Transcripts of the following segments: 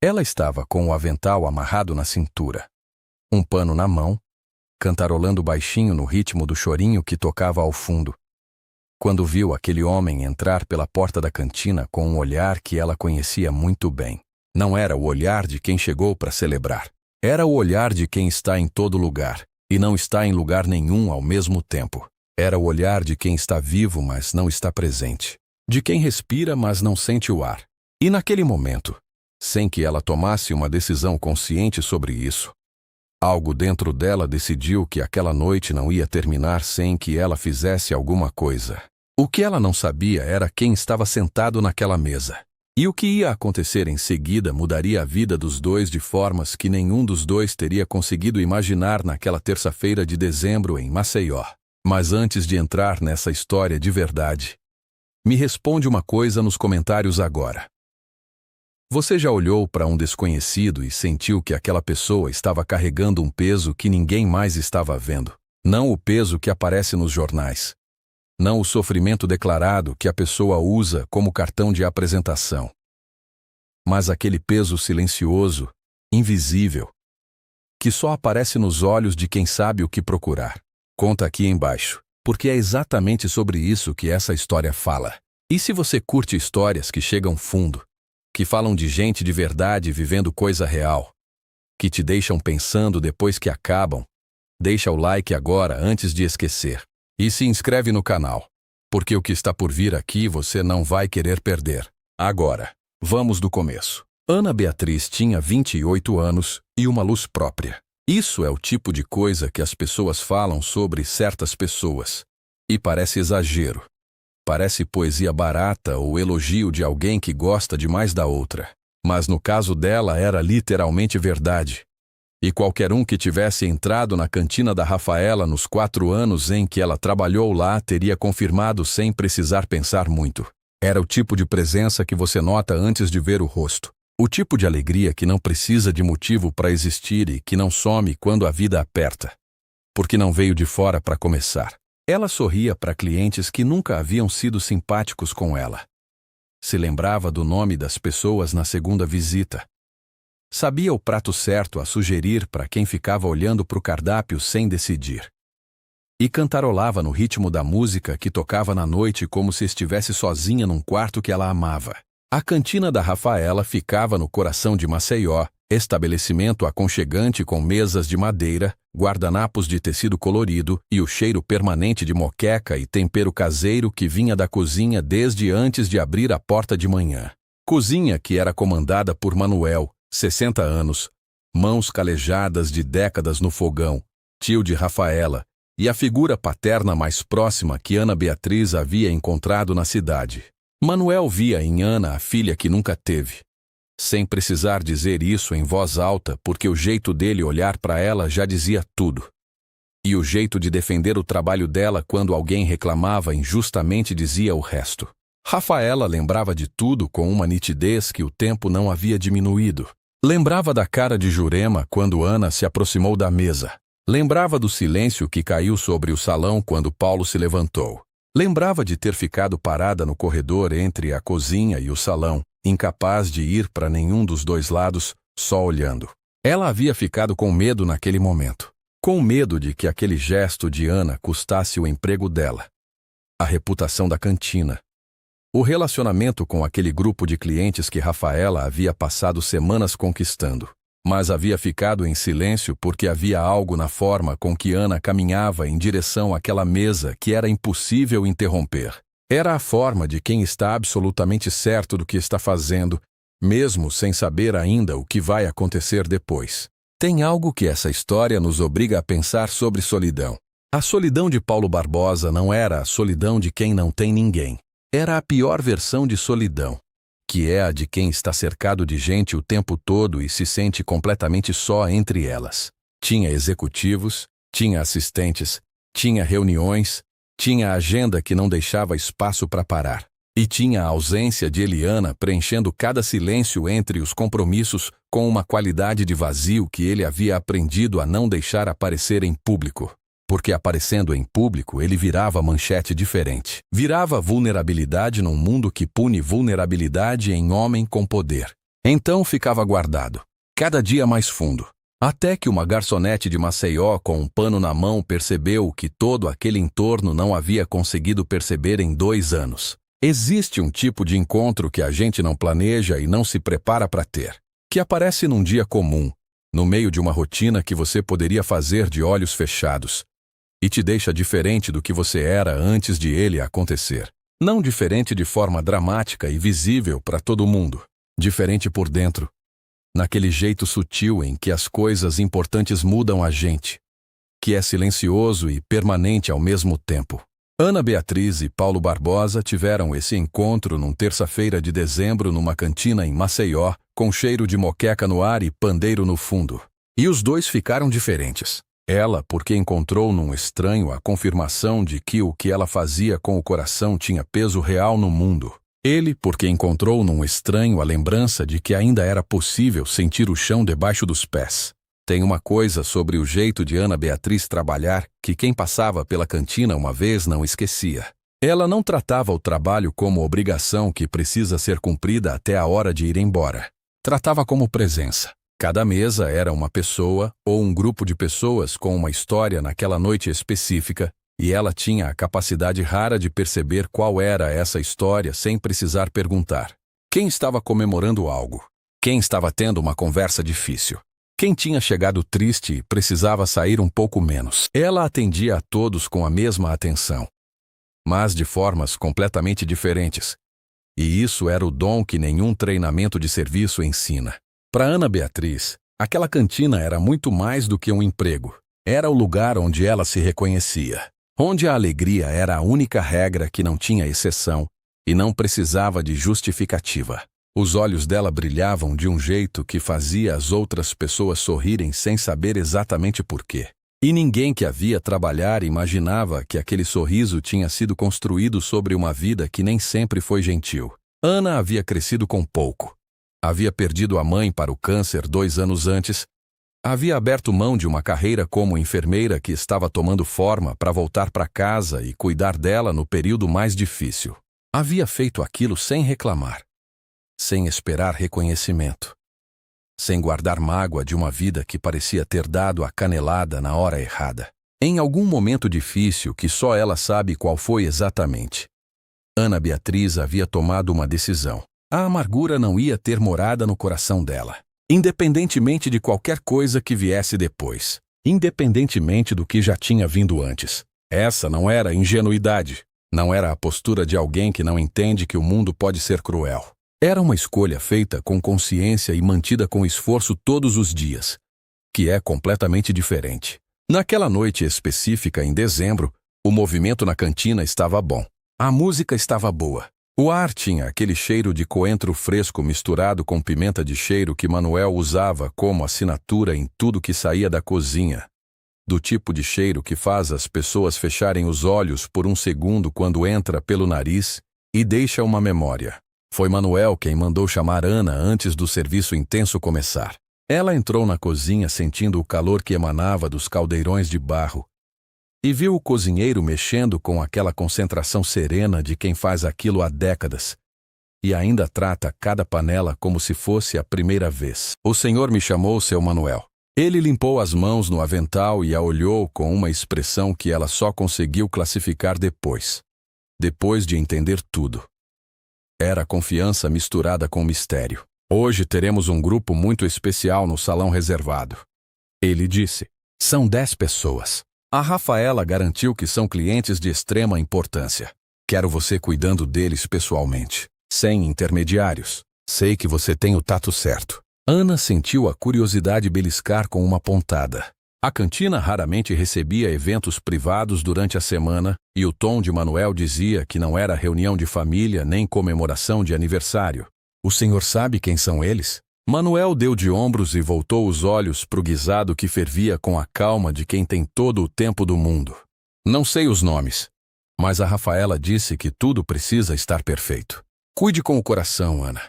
Ela estava com o avental amarrado na cintura, um pano na mão, cantarolando baixinho no ritmo do chorinho que tocava ao fundo. Quando viu aquele homem entrar pela porta da cantina com um olhar que ela conhecia muito bem. Não era o olhar de quem chegou para celebrar. Era o olhar de quem está em todo lugar, e não está em lugar nenhum ao mesmo tempo. Era o olhar de quem está vivo, mas não está presente. De quem respira, mas não sente o ar. E naquele momento, sem que ela tomasse uma decisão consciente sobre isso, algo dentro dela decidiu que aquela noite não ia terminar sem que ela fizesse alguma coisa. O que ela não sabia era quem estava sentado naquela mesa. E o que ia acontecer em seguida mudaria a vida dos dois de formas que nenhum dos dois teria conseguido imaginar naquela terça-feira de dezembro em Maceió. Mas antes de entrar nessa história de verdade, me responde uma coisa nos comentários agora. Você já olhou para um desconhecido e sentiu que aquela pessoa estava carregando um peso que ninguém mais estava vendo? Não o peso que aparece nos jornais. Não o sofrimento declarado que a pessoa usa como cartão de apresentação. Mas aquele peso silencioso, invisível, que só aparece nos olhos de quem sabe o que procurar. Conta aqui embaixo, porque é exatamente sobre isso que essa história fala. E se você curte histórias que chegam fundo, que falam de gente de verdade vivendo coisa real, que te deixam pensando depois que acabam, deixa o like agora antes de esquecer. E se inscreve no canal, porque o que está por vir aqui você não vai querer perder. Agora, vamos do começo. Ana Beatriz tinha 28 anos e uma luz própria. Isso é o tipo de coisa que as pessoas falam sobre certas pessoas. E parece exagero. Parece poesia barata ou elogio de alguém que gosta demais da outra. Mas no caso dela era literalmente verdade. E qualquer um que tivesse entrado na cantina da Rafaela nos 4 anos em que ela trabalhou lá teria confirmado sem precisar pensar muito. Era o tipo de presença que você nota antes de ver o rosto. O tipo de alegria que não precisa de motivo para existir e que não some quando a vida aperta. Porque não veio de fora para começar. Ela sorria para clientes que nunca haviam sido simpáticos com ela. Se lembrava do nome das pessoas na segunda visita. Sabia o prato certo a sugerir para quem ficava olhando para o cardápio sem decidir. E cantarolava no ritmo da música que tocava na noite como se estivesse sozinha num quarto que ela amava. A cantina da Rafaela ficava no coração de Maceió, estabelecimento aconchegante com mesas de madeira, guardanapos de tecido colorido e o cheiro permanente de moqueca e tempero caseiro que vinha da cozinha desde antes de abrir a porta de manhã. Cozinha que era comandada por Manuel, 60 anos, mãos calejadas de décadas no fogão, tio de Rafaela, e a figura paterna mais próxima que Ana Beatriz havia encontrado na cidade. Manuel via em Ana a filha que nunca teve. Sem precisar dizer isso em voz alta, porque o jeito dele olhar para ela já dizia tudo. E o jeito de defender o trabalho dela quando alguém reclamava injustamente dizia o resto. Rafaela lembrava de tudo com uma nitidez que o tempo não havia diminuído. Lembrava da cara de Jurema quando Ana se aproximou da mesa. Lembrava do silêncio que caiu sobre o salão quando Paulo se levantou. Lembrava de ter ficado parada no corredor entre a cozinha e o salão, incapaz de ir para nenhum dos dois lados, só olhando. Ela havia ficado com medo naquele momento. Com medo de que aquele gesto de Ana custasse o emprego dela, a reputação da cantina, o relacionamento com aquele grupo de clientes que Rafaela havia passado semanas conquistando. Mas havia ficado em silêncio porque havia algo na forma com que Ana caminhava em direção àquela mesa que era impossível interromper. Era a forma de quem está absolutamente certo do que está fazendo, mesmo sem saber ainda o que vai acontecer depois. Tem algo que essa história nos obriga a pensar sobre solidão. A solidão de Paulo Barbosa não era a solidão de quem não tem ninguém. Era a pior versão de solidão, que é a de quem está cercado de gente o tempo todo e se sente completamente só entre elas. Tinha executivos, tinha assistentes, tinha reuniões, tinha agenda que não deixava espaço para parar. E tinha a ausência de Eliana preenchendo cada silêncio entre os compromissos com uma qualidade de vazio que ele havia aprendido a não deixar aparecer em público. Porque aparecendo em público ele virava manchete diferente. Virava vulnerabilidade num mundo que pune vulnerabilidade em homem com poder. Então ficava guardado, cada dia mais fundo, até que uma garçonete de Maceió com um pano na mão percebeu que todo aquele entorno não havia conseguido perceber em 2 anos. Existe um tipo de encontro que a gente não planeja e não se prepara para ter, que aparece num dia comum, no meio de uma rotina que você poderia fazer de olhos fechados, e te deixa diferente do que você era antes de ele acontecer. Não diferente de forma dramática e visível para todo mundo, diferente por dentro, naquele jeito sutil em que as coisas importantes mudam a gente, que é silencioso e permanente ao mesmo tempo. Ana Beatriz e Paulo Barbosa tiveram esse encontro num terça-feira de dezembro numa cantina em Maceió, com cheiro de moqueca no ar e pandeiro no fundo. E os dois ficaram diferentes. Ela, porque encontrou num estranho a confirmação de que o que ela fazia com o coração tinha peso real no mundo. Ele, porque encontrou num estranho a lembrança de que ainda era possível sentir o chão debaixo dos pés. Tem uma coisa sobre o jeito de Ana Beatriz trabalhar que quem passava pela cantina uma vez não esquecia. Ela não tratava o trabalho como obrigação que precisa ser cumprida até a hora de ir embora. Tratava como presença. Cada mesa era uma pessoa ou um grupo de pessoas com uma história naquela noite específica, e ela tinha a capacidade rara de perceber qual era essa história sem precisar perguntar. Quem estava comemorando algo? Quem estava tendo uma conversa difícil? Quem tinha chegado triste e precisava sair um pouco menos? Ela atendia a todos com a mesma atenção, mas de formas completamente diferentes. E isso era o dom que nenhum treinamento de serviço ensina. Para Ana Beatriz, aquela cantina era muito mais do que um emprego. Era o lugar onde ela se reconhecia, onde a alegria era a única regra que não tinha exceção e não precisava de justificativa. Os olhos dela brilhavam de um jeito que fazia as outras pessoas sorrirem sem saber exatamente por quê. E ninguém que a via trabalhar imaginava que aquele sorriso tinha sido construído sobre uma vida que nem sempre foi gentil. Ana havia crescido com pouco. Havia perdido a mãe para o câncer 2 anos antes. Havia aberto mão de uma carreira como enfermeira que estava tomando forma para voltar para casa e cuidar dela no período mais difícil. Havia feito aquilo sem reclamar, sem esperar reconhecimento, sem guardar mágoa de uma vida que parecia ter dado a canelada na hora errada. Em algum momento difícil que só ela sabe qual foi exatamente, Ana Beatriz havia tomado uma decisão. A amargura não ia ter morada no coração dela, independentemente de qualquer coisa que viesse depois, independentemente do que já tinha vindo antes. Essa não era ingenuidade, não era a postura de alguém que não entende que o mundo pode ser cruel. Era uma escolha feita com consciência e mantida com esforço todos os dias, que é completamente diferente. Naquela noite específica em dezembro, o movimento na cantina estava bom. A música estava boa. O ar tinha aquele cheiro de coentro fresco misturado com pimenta de cheiro que Manuel usava como assinatura em tudo que saía da cozinha. Do tipo de cheiro que faz as pessoas fecharem os olhos por um segundo quando entra pelo nariz e deixa uma memória. Foi Manuel quem mandou chamar Ana antes do serviço intenso começar. Ela entrou na cozinha sentindo o calor que emanava dos caldeirões de barro e viu o cozinheiro mexendo com aquela concentração serena de quem faz aquilo há décadas e ainda trata cada panela como se fosse a primeira vez. O senhor me chamou, seu Manuel. Ele limpou as mãos no avental e a olhou com uma expressão que ela só conseguiu classificar depois de entender tudo. Era confiança misturada com mistério. Hoje teremos um grupo muito especial no salão reservado. Ele disse. São 10 pessoas. A Rafaela garantiu que são clientes de extrema importância. Quero você cuidando deles pessoalmente, sem intermediários. Sei que você tem o tato certo. Ana sentiu a curiosidade beliscar com uma pontada. A cantina raramente recebia eventos privados durante a semana e o tom de Manuel dizia que não era reunião de família nem comemoração de aniversário. O senhor sabe quem são eles? Manuel deu de ombros e voltou os olhos para o guisado que fervia com a calma de quem tem todo o tempo do mundo. Não sei os nomes, mas a Rafaela disse que tudo precisa estar perfeito. Cuide com o coração, Ana,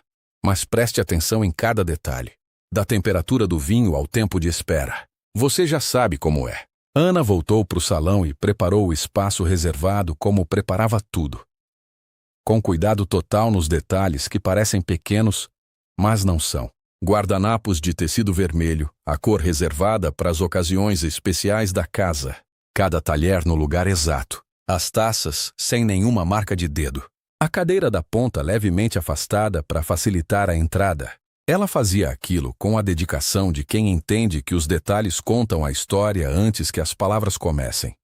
mas preste atenção em cada detalhe, da temperatura do vinho ao tempo de espera. Você já sabe como é. Ana voltou para o salão e preparou o espaço reservado como preparava tudo. Com cuidado total nos detalhes que parecem pequenos, mas não são. Guardanapos de tecido vermelho, a cor reservada para as ocasiões especiais da casa. Cada talher no lugar exato. As taças sem nenhuma marca de dedo. A cadeira da ponta levemente afastada para facilitar a entrada. Ela fazia aquilo com a dedicação de quem entende que os detalhes contam a história antes que as palavras comecem.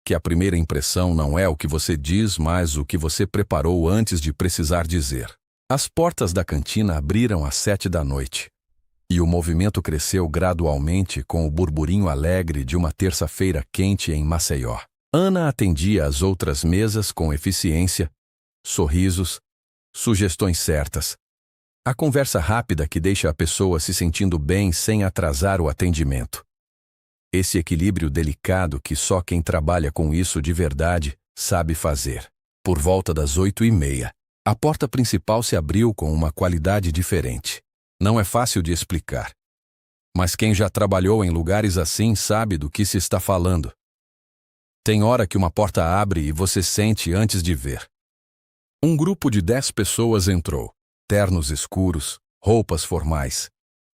Que a primeira impressão não é o que você diz, mas o que você preparou antes de precisar dizer. As portas da cantina abriram às 7 da noite. E o movimento cresceu gradualmente com o burburinho alegre de uma terça-feira quente em Maceió. Ana atendia as outras mesas com eficiência, sorrisos, sugestões certas. A conversa rápida que deixa a pessoa se sentindo bem sem atrasar o atendimento. Esse equilíbrio delicado que só quem trabalha com isso de verdade sabe fazer. Por volta das 8h30, a porta principal se abriu com uma qualidade diferente. Não é fácil de explicar. Mas quem já trabalhou em lugares assim sabe do que se está falando. Tem hora que uma porta abre e você sente antes de ver. Um grupo de 10 pessoas entrou. Ternos escuros, roupas formais.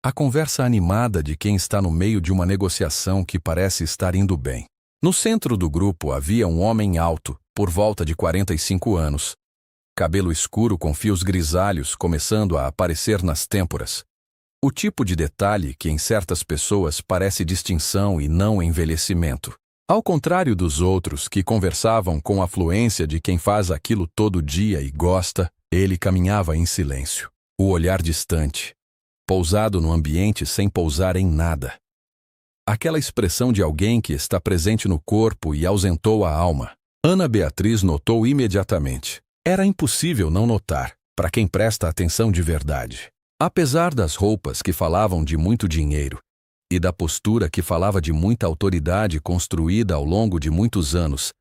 A conversa animada de quem está no meio de uma negociação que parece estar indo bem. No centro do grupo havia um homem alto, por volta de 45 anos. Cabelo escuro com fios grisalhos começando a aparecer nas têmporas. O tipo de detalhe que em certas pessoas parece distinção e não envelhecimento. Ao contrário dos outros que conversavam com a fluência de quem faz aquilo todo dia e gosta, ele caminhava em silêncio. O olhar distante, pousado no ambiente sem pousar em nada. Aquela expressão de alguém que está presente no corpo e ausentou a alma. Ana Beatriz notou imediatamente. Era impossível não notar, para quem presta atenção de verdade. Apesar das roupas que falavam de muito dinheiro, e da postura que falava de muita autoridade construída ao longo de muitos anos,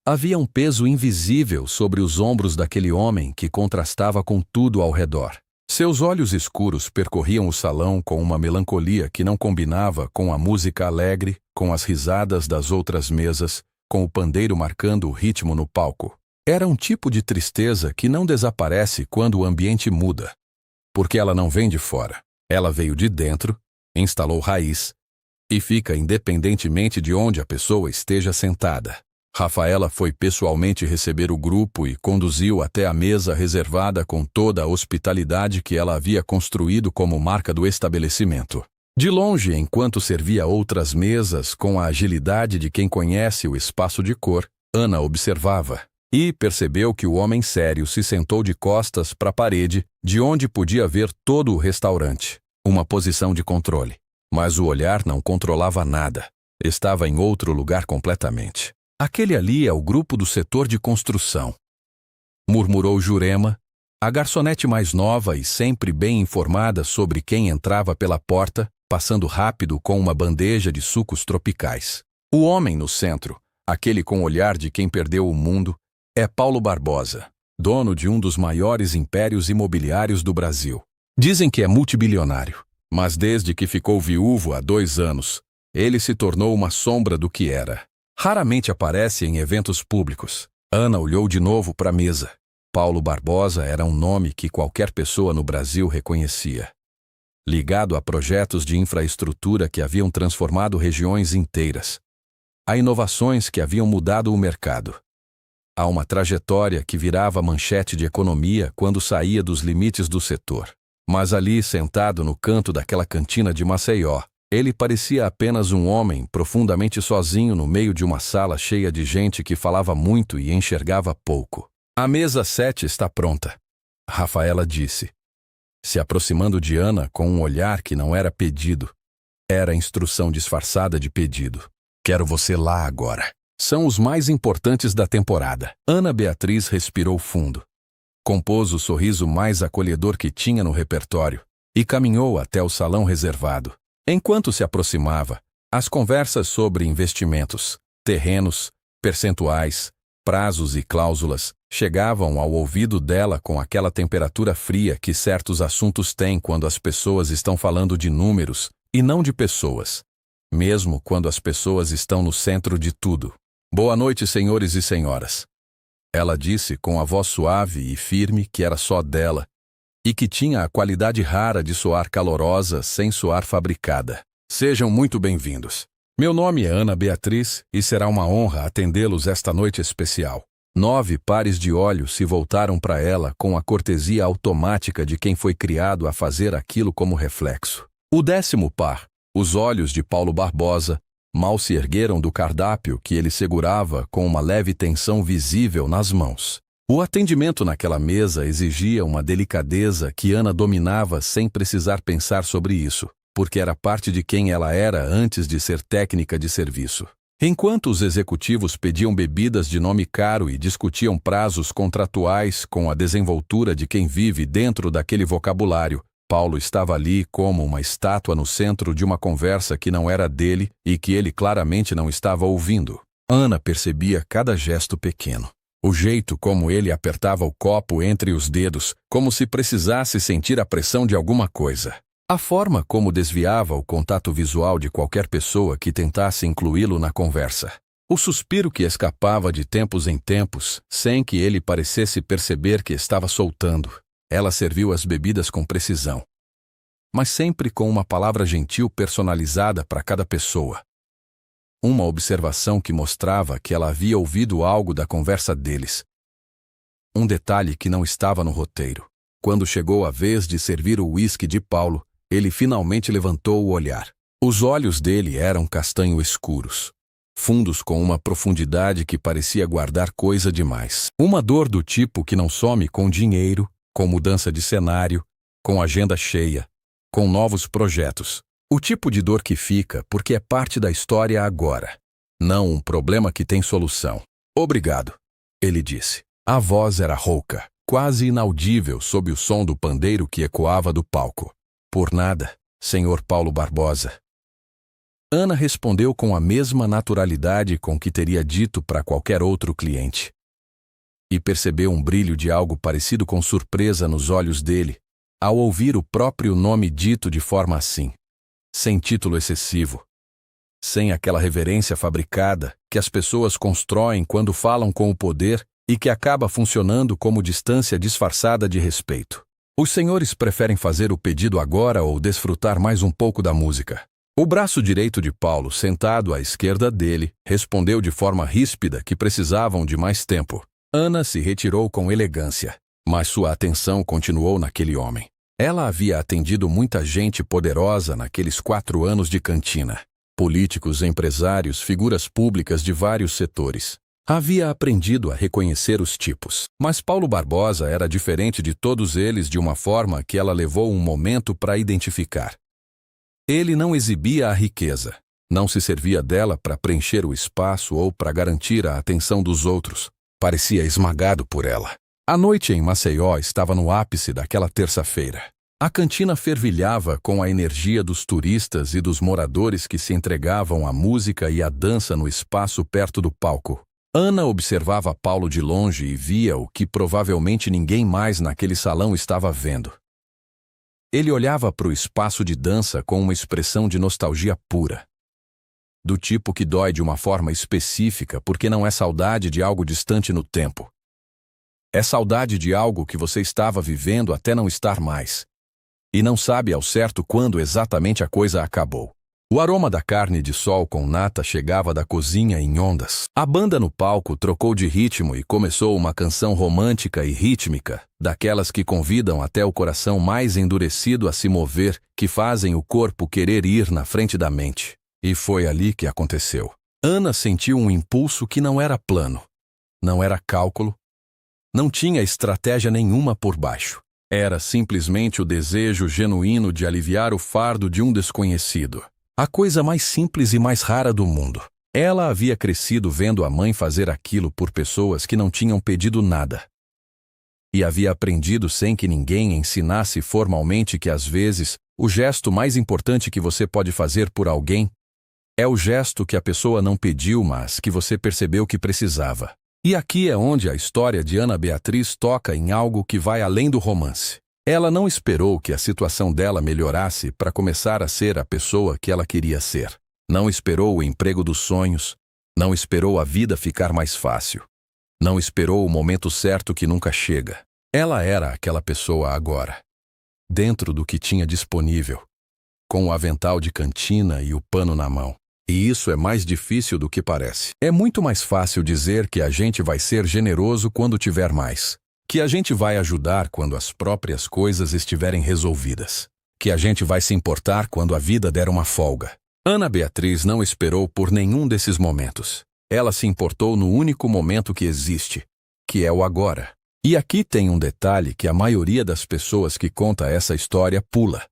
havia um peso invisível sobre os ombros daquele homem que contrastava com tudo ao redor. Seus olhos escuros percorriam o salão com uma melancolia que não combinava com a música alegre, com as risadas das outras mesas, com o pandeiro marcando o ritmo no palco. Era um tipo de tristeza que não desaparece quando o ambiente muda. Porque ela não vem de fora. Ela veio de dentro, instalou raiz e fica independentemente de onde a pessoa esteja sentada. Rafaela foi pessoalmente receber o grupo e conduziu até a mesa reservada com toda a hospitalidade que ela havia construído como marca do estabelecimento. De longe, enquanto servia outras mesas com a agilidade de quem conhece o espaço de cor, Ana observava e percebeu que o homem sério se sentou de costas para a parede, de onde podia ver todo o restaurante. Uma posição de controle. Mas o olhar não controlava nada. Estava em outro lugar completamente. Aquele ali é o grupo do setor de construção. Murmurou Jurema, a garçonete mais nova e sempre bem informada sobre quem entrava pela porta, passando rápido com uma bandeja de sucos tropicais. O homem no centro, aquele com o olhar de quem perdeu o mundo, é Paulo Barbosa, dono de um dos maiores impérios imobiliários do Brasil. Dizem que é multibilionário, mas desde que ficou viúvo há 2 anos, ele se tornou uma sombra do que era. Raramente aparece em eventos públicos. Ana olhou de novo para a mesa. Paulo Barbosa era um nome que qualquer pessoa no Brasil reconhecia. Ligado a projetos de infraestrutura que haviam transformado regiões inteiras. A inovações que haviam mudado o mercado. A uma trajetória que virava manchete de economia quando saía dos limites do setor. Mas ali, sentado no canto daquela cantina de Maceió, ele parecia apenas um homem profundamente sozinho no meio de uma sala cheia de gente que falava muito e enxergava pouco. A mesa 7 está pronta, Rafaela disse, se aproximando de Ana com um olhar que não era pedido. Era instrução disfarçada de pedido. Quero você lá agora. São os mais importantes da temporada. Ana Beatriz respirou fundo. Compôs o sorriso mais acolhedor que tinha no repertório e caminhou até o salão reservado. Enquanto se aproximava, as conversas sobre investimentos, terrenos, percentuais, prazos e cláusulas chegavam ao ouvido dela com aquela temperatura fria que certos assuntos têm quando as pessoas estão falando de números e não de pessoas, mesmo quando as pessoas estão no centro de tudo. Boa noite, senhores e senhoras. Ela disse com a voz suave e firme que era só dela, e que tinha a qualidade rara de soar calorosa sem soar fabricada. Sejam muito bem-vindos. Meu nome é Ana Beatriz e será uma honra atendê-los esta noite especial. 9 pares de olhos se voltaram para ela com a cortesia automática de quem foi criado a fazer aquilo como reflexo. O 10º par, os olhos de Paulo Barbosa, mal se ergueram do cardápio que ele segurava com uma leve tensão visível nas mãos. O atendimento naquela mesa exigia uma delicadeza que Ana dominava sem precisar pensar sobre isso, porque era parte de quem ela era antes de ser técnica de serviço. Enquanto os executivos pediam bebidas de nome caro e discutiam prazos contratuais com a desenvoltura de quem vive dentro daquele vocabulário, Paulo estava ali como uma estátua no centro de uma conversa que não era dele e que ele claramente não estava ouvindo. Ana percebia cada gesto pequeno. O jeito como ele apertava o copo entre os dedos, como se precisasse sentir a pressão de alguma coisa. A forma como desviava o contato visual de qualquer pessoa que tentasse incluí-lo na conversa. O suspiro que escapava de tempos em tempos, sem que ele parecesse perceber que estava soltando. Ela serviu as bebidas com precisão, mas sempre com uma palavra gentil personalizada para cada pessoa. Uma observação que mostrava que ela havia ouvido algo da conversa deles. Um detalhe que não estava no roteiro. Quando chegou a vez de servir o uísque de Paulo, ele finalmente levantou o olhar. Os olhos dele eram castanho escuros, fundos com uma profundidade que parecia guardar coisa demais. Uma dor do tipo que não some com dinheiro, com mudança de cenário, com agenda cheia, com novos projetos. O tipo de dor que fica porque é parte da história agora. Não um problema que tem solução. Obrigado, ele disse. A voz era rouca, quase inaudível sob o som do pandeiro que ecoava do palco. Por nada, senhor Paulo Barbosa. Ana respondeu com a mesma naturalidade com que teria dito para qualquer outro cliente. E percebeu um brilho de algo parecido com surpresa nos olhos dele, ao ouvir o próprio nome dito de forma assim, sem título excessivo, sem aquela reverência fabricada que as pessoas constroem quando falam com o poder e que acaba funcionando como distância disfarçada de respeito. Os senhores preferem fazer o pedido agora ou desfrutar mais um pouco da música? O braço direito de Paulo, sentado à esquerda dele, respondeu de forma ríspida que precisavam de mais tempo. Ana se retirou com elegância, mas sua atenção continuou naquele homem. Ela havia atendido muita gente poderosa naqueles 4 anos de cantina. Políticos, empresários, figuras públicas de vários setores. Havia aprendido a reconhecer os tipos, mas Paulo Barbosa era diferente de todos eles de uma forma que ela levou um momento para identificar. Ele não exibia a riqueza, não se servia dela para preencher o espaço ou para garantir a atenção dos outros. Parecia esmagado por ela. A noite em Maceió estava no ápice daquela terça-feira. A cantina fervilhava com a energia dos turistas e dos moradores que se entregavam à música e à dança no espaço perto do palco. Ana observava Paulo de longe e via o que provavelmente ninguém mais naquele salão estava vendo. Ele olhava para o espaço de dança com uma expressão de nostalgia pura. Do tipo que dói de uma forma específica porque não é saudade de algo distante no tempo. É saudade de algo que você estava vivendo até não estar mais. E não sabe ao certo quando exatamente a coisa acabou. O aroma da carne de sol com nata chegava da cozinha em ondas. A banda no palco trocou de ritmo e começou uma canção romântica e rítmica, daquelas que convidam até o coração mais endurecido a se mover, que fazem o corpo querer ir na frente da mente. E foi ali que aconteceu. Ana sentiu um impulso que não era plano, não era cálculo, não tinha estratégia nenhuma por baixo. Era simplesmente o desejo genuíno de aliviar o fardo de um desconhecido. A coisa mais simples e mais rara do mundo. Ela havia crescido vendo a mãe fazer aquilo por pessoas que não tinham pedido nada. E havia aprendido sem que ninguém ensinasse formalmente que às vezes, o gesto mais importante que você pode fazer por alguém é o gesto que a pessoa não pediu, mas que você percebeu que precisava. E aqui é onde a história de Ana Beatriz toca em algo que vai além do romance. Ela não esperou que a situação dela melhorasse para começar a ser a pessoa que ela queria ser. Não esperou o emprego dos sonhos. Não esperou a vida ficar mais fácil. Não esperou o momento certo que nunca chega. Ela era aquela pessoa agora. dentro do que tinha disponível, com o avental de cantina e o pano na mão. E isso é mais difícil do que parece. É muito mais fácil dizer que a gente vai ser generoso quando tiver mais, que a gente vai ajudar quando as próprias coisas estiverem resolvidas, que a gente vai se importar quando a vida der uma folga. Ana Beatriz não esperou por nenhum desses momentos. Ela se importou no único momento que existe, que é o agora. E aqui tem um detalhe que a maioria das pessoas que conta essa história pula,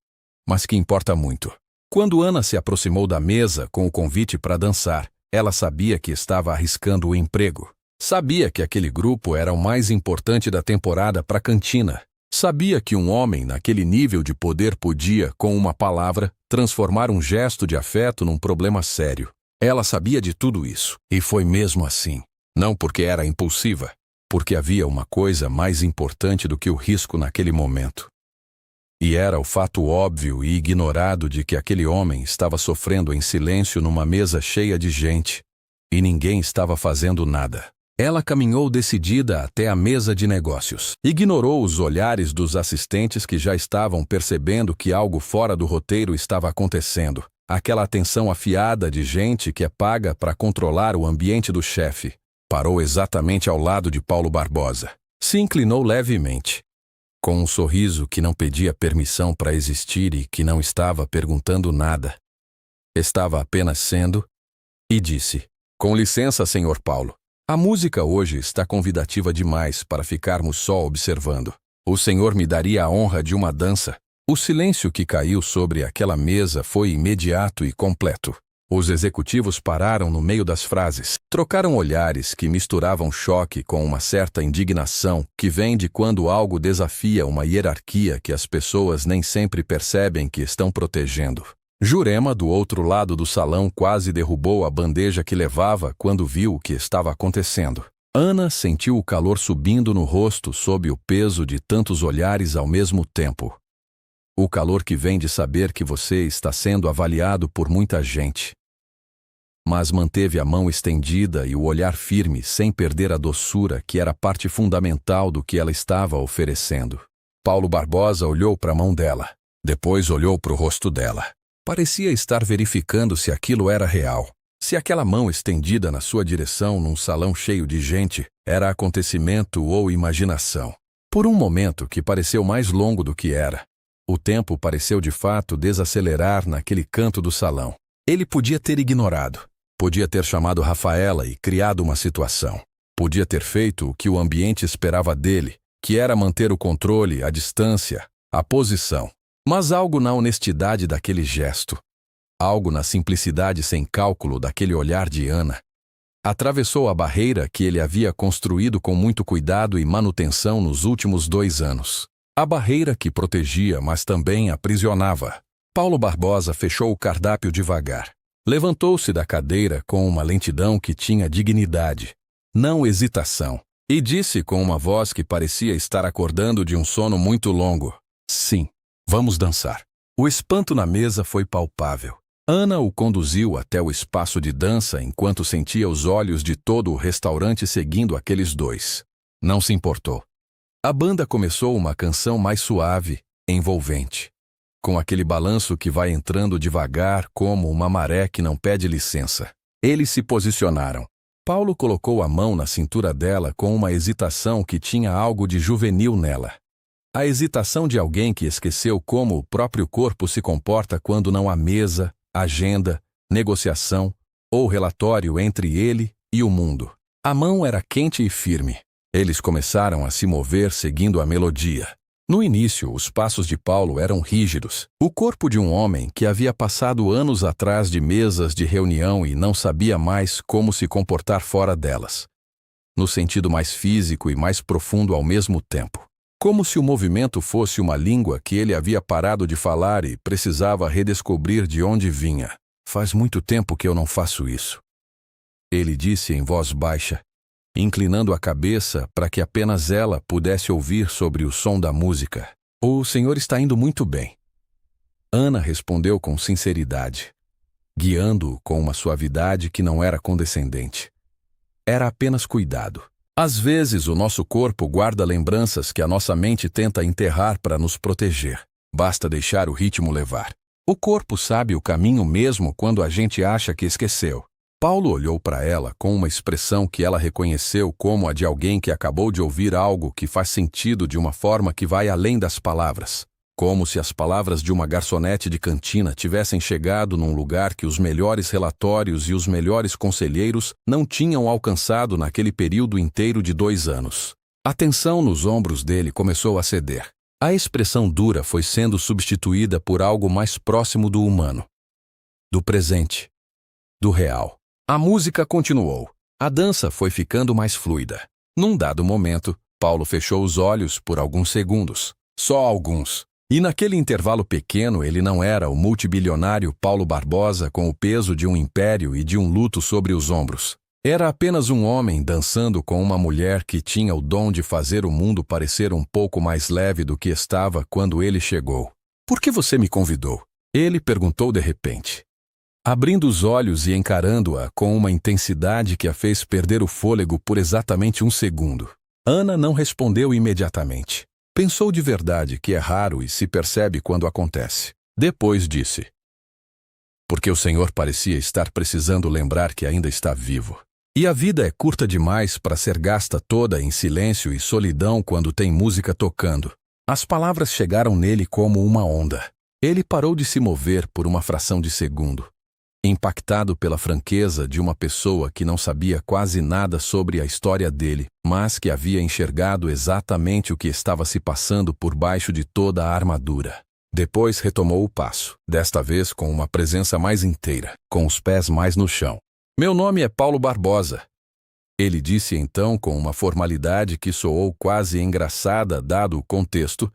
mas que importa muito. Quando Ana se aproximou da mesa com o convite para dançar, ela sabia que estava arriscando o emprego. Sabia que aquele grupo era o mais importante da temporada para a cantina. Sabia que um homem naquele nível de poder podia, com uma palavra, transformar um gesto de afeto num problema sério. Ela sabia de tudo isso, e foi mesmo assim. Não porque era impulsiva, porque havia uma coisa mais importante do que o risco naquele momento. E era o fato óbvio e ignorado de que aquele homem estava sofrendo em silêncio numa mesa cheia de gente, e ninguém estava fazendo nada. Ela caminhou decidida até a mesa de negócios. Ignorou os olhares dos assistentes que já estavam percebendo que algo fora do roteiro estava acontecendo. Aquela atenção afiada de gente que é paga para controlar o ambiente do chefe. Parou exatamente ao lado de Paulo Barbosa. Se inclinou levemente, com um sorriso que não pedia permissão para existir e que não estava perguntando nada. Estava apenas sendo, e disse: "Com licença, senhor Paulo. A música hoje está convidativa demais para ficarmos só observando. O senhor me daria a honra de uma dança?" O silêncio que caiu sobre aquela mesa foi imediato e completo. Os executivos pararam no meio das frases, trocaram olhares que misturavam choque com uma certa indignação que vem de quando algo desafia uma hierarquia que as pessoas nem sempre percebem que estão protegendo. Jurema, do outro lado do salão, quase derrubou a bandeja que levava quando viu o que estava acontecendo. Ana sentiu o calor subindo no rosto sob o peso de tantos olhares ao mesmo tempo. O calor que vem de saber que você está sendo avaliado por muita gente. Mas manteve a mão estendida e o olhar firme sem perder a doçura que era parte fundamental do que ela estava oferecendo. Paulo Barbosa olhou para a mão dela, depois olhou para o rosto dela. Parecia estar verificando se aquilo era real, se aquela mão estendida na sua direção num salão cheio de gente era acontecimento ou imaginação. Por um momento que pareceu mais longo do que era, o tempo pareceu de fato desacelerar naquele canto do salão. Ele podia ter ignorado. Podia ter chamado Rafaela e criado uma situação. Podia ter feito o que o ambiente esperava dele, que era manter o controle, a distância, a posição. Mas algo na honestidade daquele gesto, algo na simplicidade sem cálculo daquele olhar de Ana, atravessou a barreira que ele havia construído com muito cuidado e manutenção nos últimos 2 anos. A barreira que protegia, mas também aprisionava. Paulo Barbosa fechou o cardápio devagar. Levantou-se da cadeira com uma lentidão que tinha dignidade, não hesitação, e disse com uma voz que parecia estar acordando de um sono muito longo: "Sim, vamos dançar." O espanto na mesa foi palpável. Ana o conduziu até o espaço de dança enquanto sentia os olhos de todo o restaurante seguindo aqueles dois. Não se importou. A banda começou uma canção mais suave, envolvente, com aquele balanço que vai entrando devagar como uma maré que não pede licença. Eles se posicionaram. Paulo colocou a mão na cintura dela com uma hesitação que tinha algo de juvenil nela. A hesitação de alguém que esqueceu como o próprio corpo se comporta quando não há mesa, agenda, negociação ou relatório entre ele e o mundo. A mão era quente e firme. Eles começaram a se mover seguindo a melodia. No início, os passos de Paulo eram rígidos. O corpo de um homem que havia passado anos atrás de mesas de reunião e não sabia mais como se comportar fora delas. No sentido mais físico e mais profundo ao mesmo tempo. Como se o movimento fosse uma língua que ele havia parado de falar e precisava redescobrir de onde vinha. "Faz muito tempo que eu não faço isso", ele disse em voz baixa, inclinando a cabeça para que apenas ela pudesse ouvir sobre o som da música. "O senhor está indo muito bem." Ana respondeu com sinceridade, guiando-o com uma suavidade que não era condescendente. Era apenas cuidado. Às vezes o nosso corpo guarda lembranças que a nossa mente tenta enterrar para nos proteger. Basta deixar o ritmo levar. O corpo sabe o caminho mesmo quando a gente acha que esqueceu. Paulo olhou para ela com uma expressão que ela reconheceu como a de alguém que acabou de ouvir algo que faz sentido de uma forma que vai além das palavras. Como se as palavras de uma garçonete de cantina tivessem chegado num lugar que os melhores relatórios e os melhores conselheiros não tinham alcançado naquele período inteiro de 2 anos. A tensão nos ombros dele começou a ceder. A expressão dura foi sendo substituída por algo mais próximo do humano, do presente, do real. A música continuou. A dança foi ficando mais fluida. Num dado momento, Paulo fechou os olhos por alguns segundos. Só alguns. E naquele intervalo pequeno ele não era o multibilionário Paulo Barbosa com o peso de um império e de um luto sobre os ombros. Era apenas um homem dançando com uma mulher que tinha o dom de fazer o mundo parecer um pouco mais leve do que estava quando ele chegou. "Por que você me convidou?" Ele perguntou de repente, abrindo os olhos e encarando-a com uma intensidade que a fez perder o fôlego por exatamente um segundo. Ana não respondeu imediatamente. Pensou de verdade que é raro e se percebe quando acontece. Depois disse, "Porque o Senhor parecia estar precisando lembrar que ainda está vivo. E a vida é curta demais para ser gasta toda em silêncio e solidão quando tem música tocando." As palavras chegaram nele como uma onda. Ele parou de se mover por uma fração de segundo, impactado pela franqueza de uma pessoa que não sabia quase nada sobre a história dele, mas que havia enxergado exatamente o que estava se passando por baixo de toda a armadura. Depois retomou o passo, desta vez com uma presença mais inteira, com os pés mais no chão. "Meu nome é Paulo Barbosa." Ele disse então com uma formalidade que soou quase engraçada dado o contexto,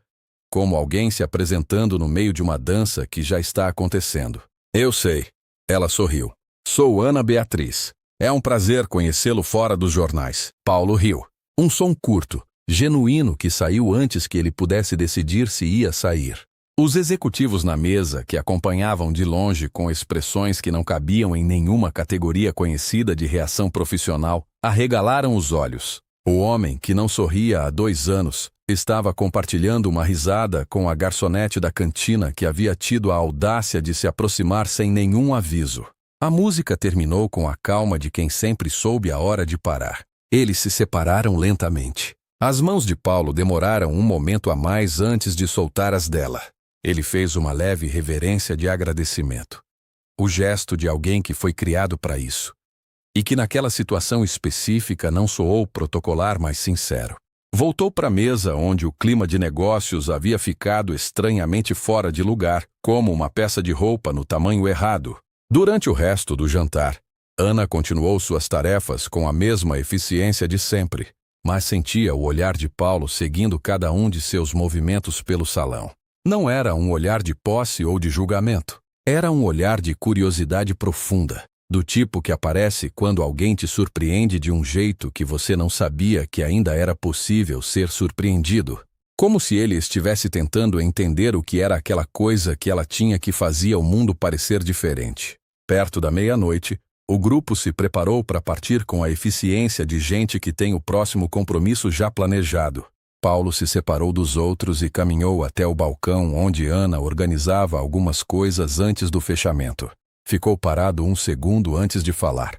como alguém se apresentando no meio de uma dança que já está acontecendo. "Eu sei." Ela sorriu. "Sou Ana Beatriz. É um prazer conhecê-lo fora dos jornais." Paulo riu. Um som curto, genuíno que saiu antes que ele pudesse decidir se ia sair. Os executivos na mesa, que acompanhavam de longe com expressões que não cabiam em nenhuma categoria conhecida de reação profissional, arregalaram os olhos. O homem, que não sorria há 2 anos, estava compartilhando uma risada com a garçonete da cantina que havia tido a audácia de se aproximar sem nenhum aviso. A música terminou com a calma de quem sempre soube a hora de parar. Eles se separaram lentamente. As mãos de Paulo demoraram um momento a mais antes de soltar as dela. Ele fez uma leve reverência de agradecimento. O gesto de alguém que foi criado para isso. E que naquela situação específica não soou protocolar, mas sincero. Voltou para a mesa onde o clima de negócios havia ficado estranhamente fora de lugar, como uma peça de roupa no tamanho errado. Durante o resto do jantar, Ana continuou suas tarefas com a mesma eficiência de sempre, mas sentia o olhar de Paulo seguindo cada um de seus movimentos pelo salão. Não era um olhar de posse ou de julgamento. Era um olhar de curiosidade profunda. Do tipo que aparece quando alguém te surpreende de um jeito que você não sabia que ainda era possível ser surpreendido. Como se ele estivesse tentando entender o que era aquela coisa que ela tinha que fazia o mundo parecer diferente. Perto da meia-noite, o grupo se preparou para partir com a eficiência de gente que tem o próximo compromisso já planejado. Paulo se separou dos outros e caminhou até o balcão onde Ana organizava algumas coisas antes do fechamento. Ficou parado um segundo antes de falar,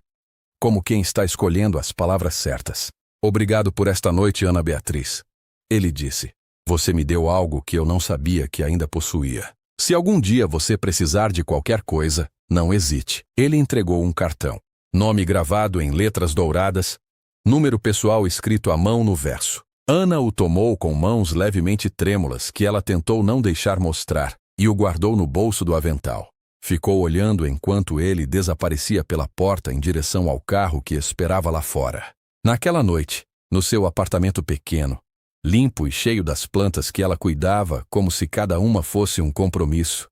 como quem está escolhendo as palavras certas. "Obrigado por esta noite, Ana Beatriz." Ele disse. "Você me deu algo que eu não sabia que ainda possuía. Se algum dia você precisar de qualquer coisa, não hesite." Ele entregou um cartão. Nome gravado em letras douradas, número pessoal escrito à mão no verso. Ana o tomou com mãos levemente trêmulas que ela tentou não deixar mostrar e o guardou no bolso do avental. Ficou olhando enquanto ele desaparecia pela porta em direção ao carro que esperava lá fora. Naquela noite, no seu apartamento pequeno, limpo e cheio das plantas que ela cuidava como se cada uma fosse um compromisso,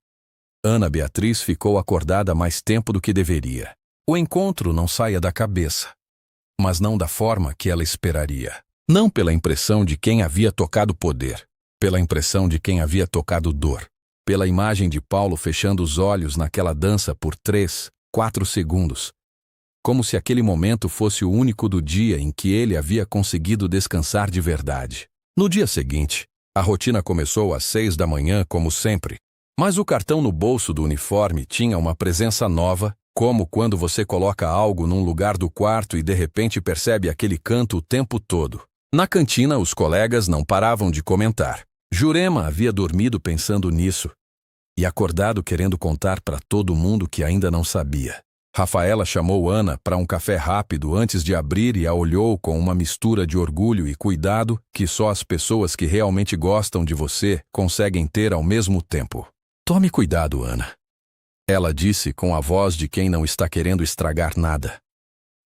Ana Beatriz ficou acordada mais tempo do que deveria. O encontro não saía da cabeça, mas não da forma que ela esperaria. Não pela impressão de quem havia tocado poder, pela impressão de quem havia tocado dor. Pela imagem de Paulo fechando os olhos naquela dança por 3, 4 segundos, como se aquele momento fosse o único do dia em que ele havia conseguido descansar de verdade. No dia seguinte, A rotina começou às 6 da manhã, como sempre. Mas o cartão no bolso do uniforme tinha uma presença nova, como quando você coloca algo num lugar do quarto e de repente percebe aquele canto o tempo todo. Na cantina, os colegas não paravam de comentar. Jurema havia dormido pensando nisso e acordado querendo contar para todo mundo que ainda não sabia. Rafaela chamou Ana para um café rápido antes de abrir e a olhou com uma mistura de orgulho e cuidado que só as pessoas que realmente gostam de você conseguem ter ao mesmo tempo. Tome cuidado, Ana. Ela disse com a voz de quem não está querendo estragar nada,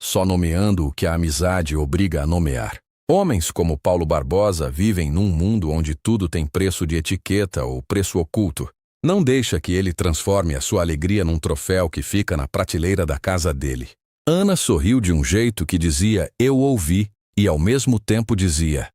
só nomeando o que a amizade obriga a nomear. Homens como Paulo Barbosa vivem num mundo onde tudo tem preço de etiqueta ou preço oculto. Não deixa que ele transforme a sua alegria num troféu que fica na prateleira da casa dele. Ana sorriu de um jeito que dizia "eu ouvi" e ao mesmo tempo dizia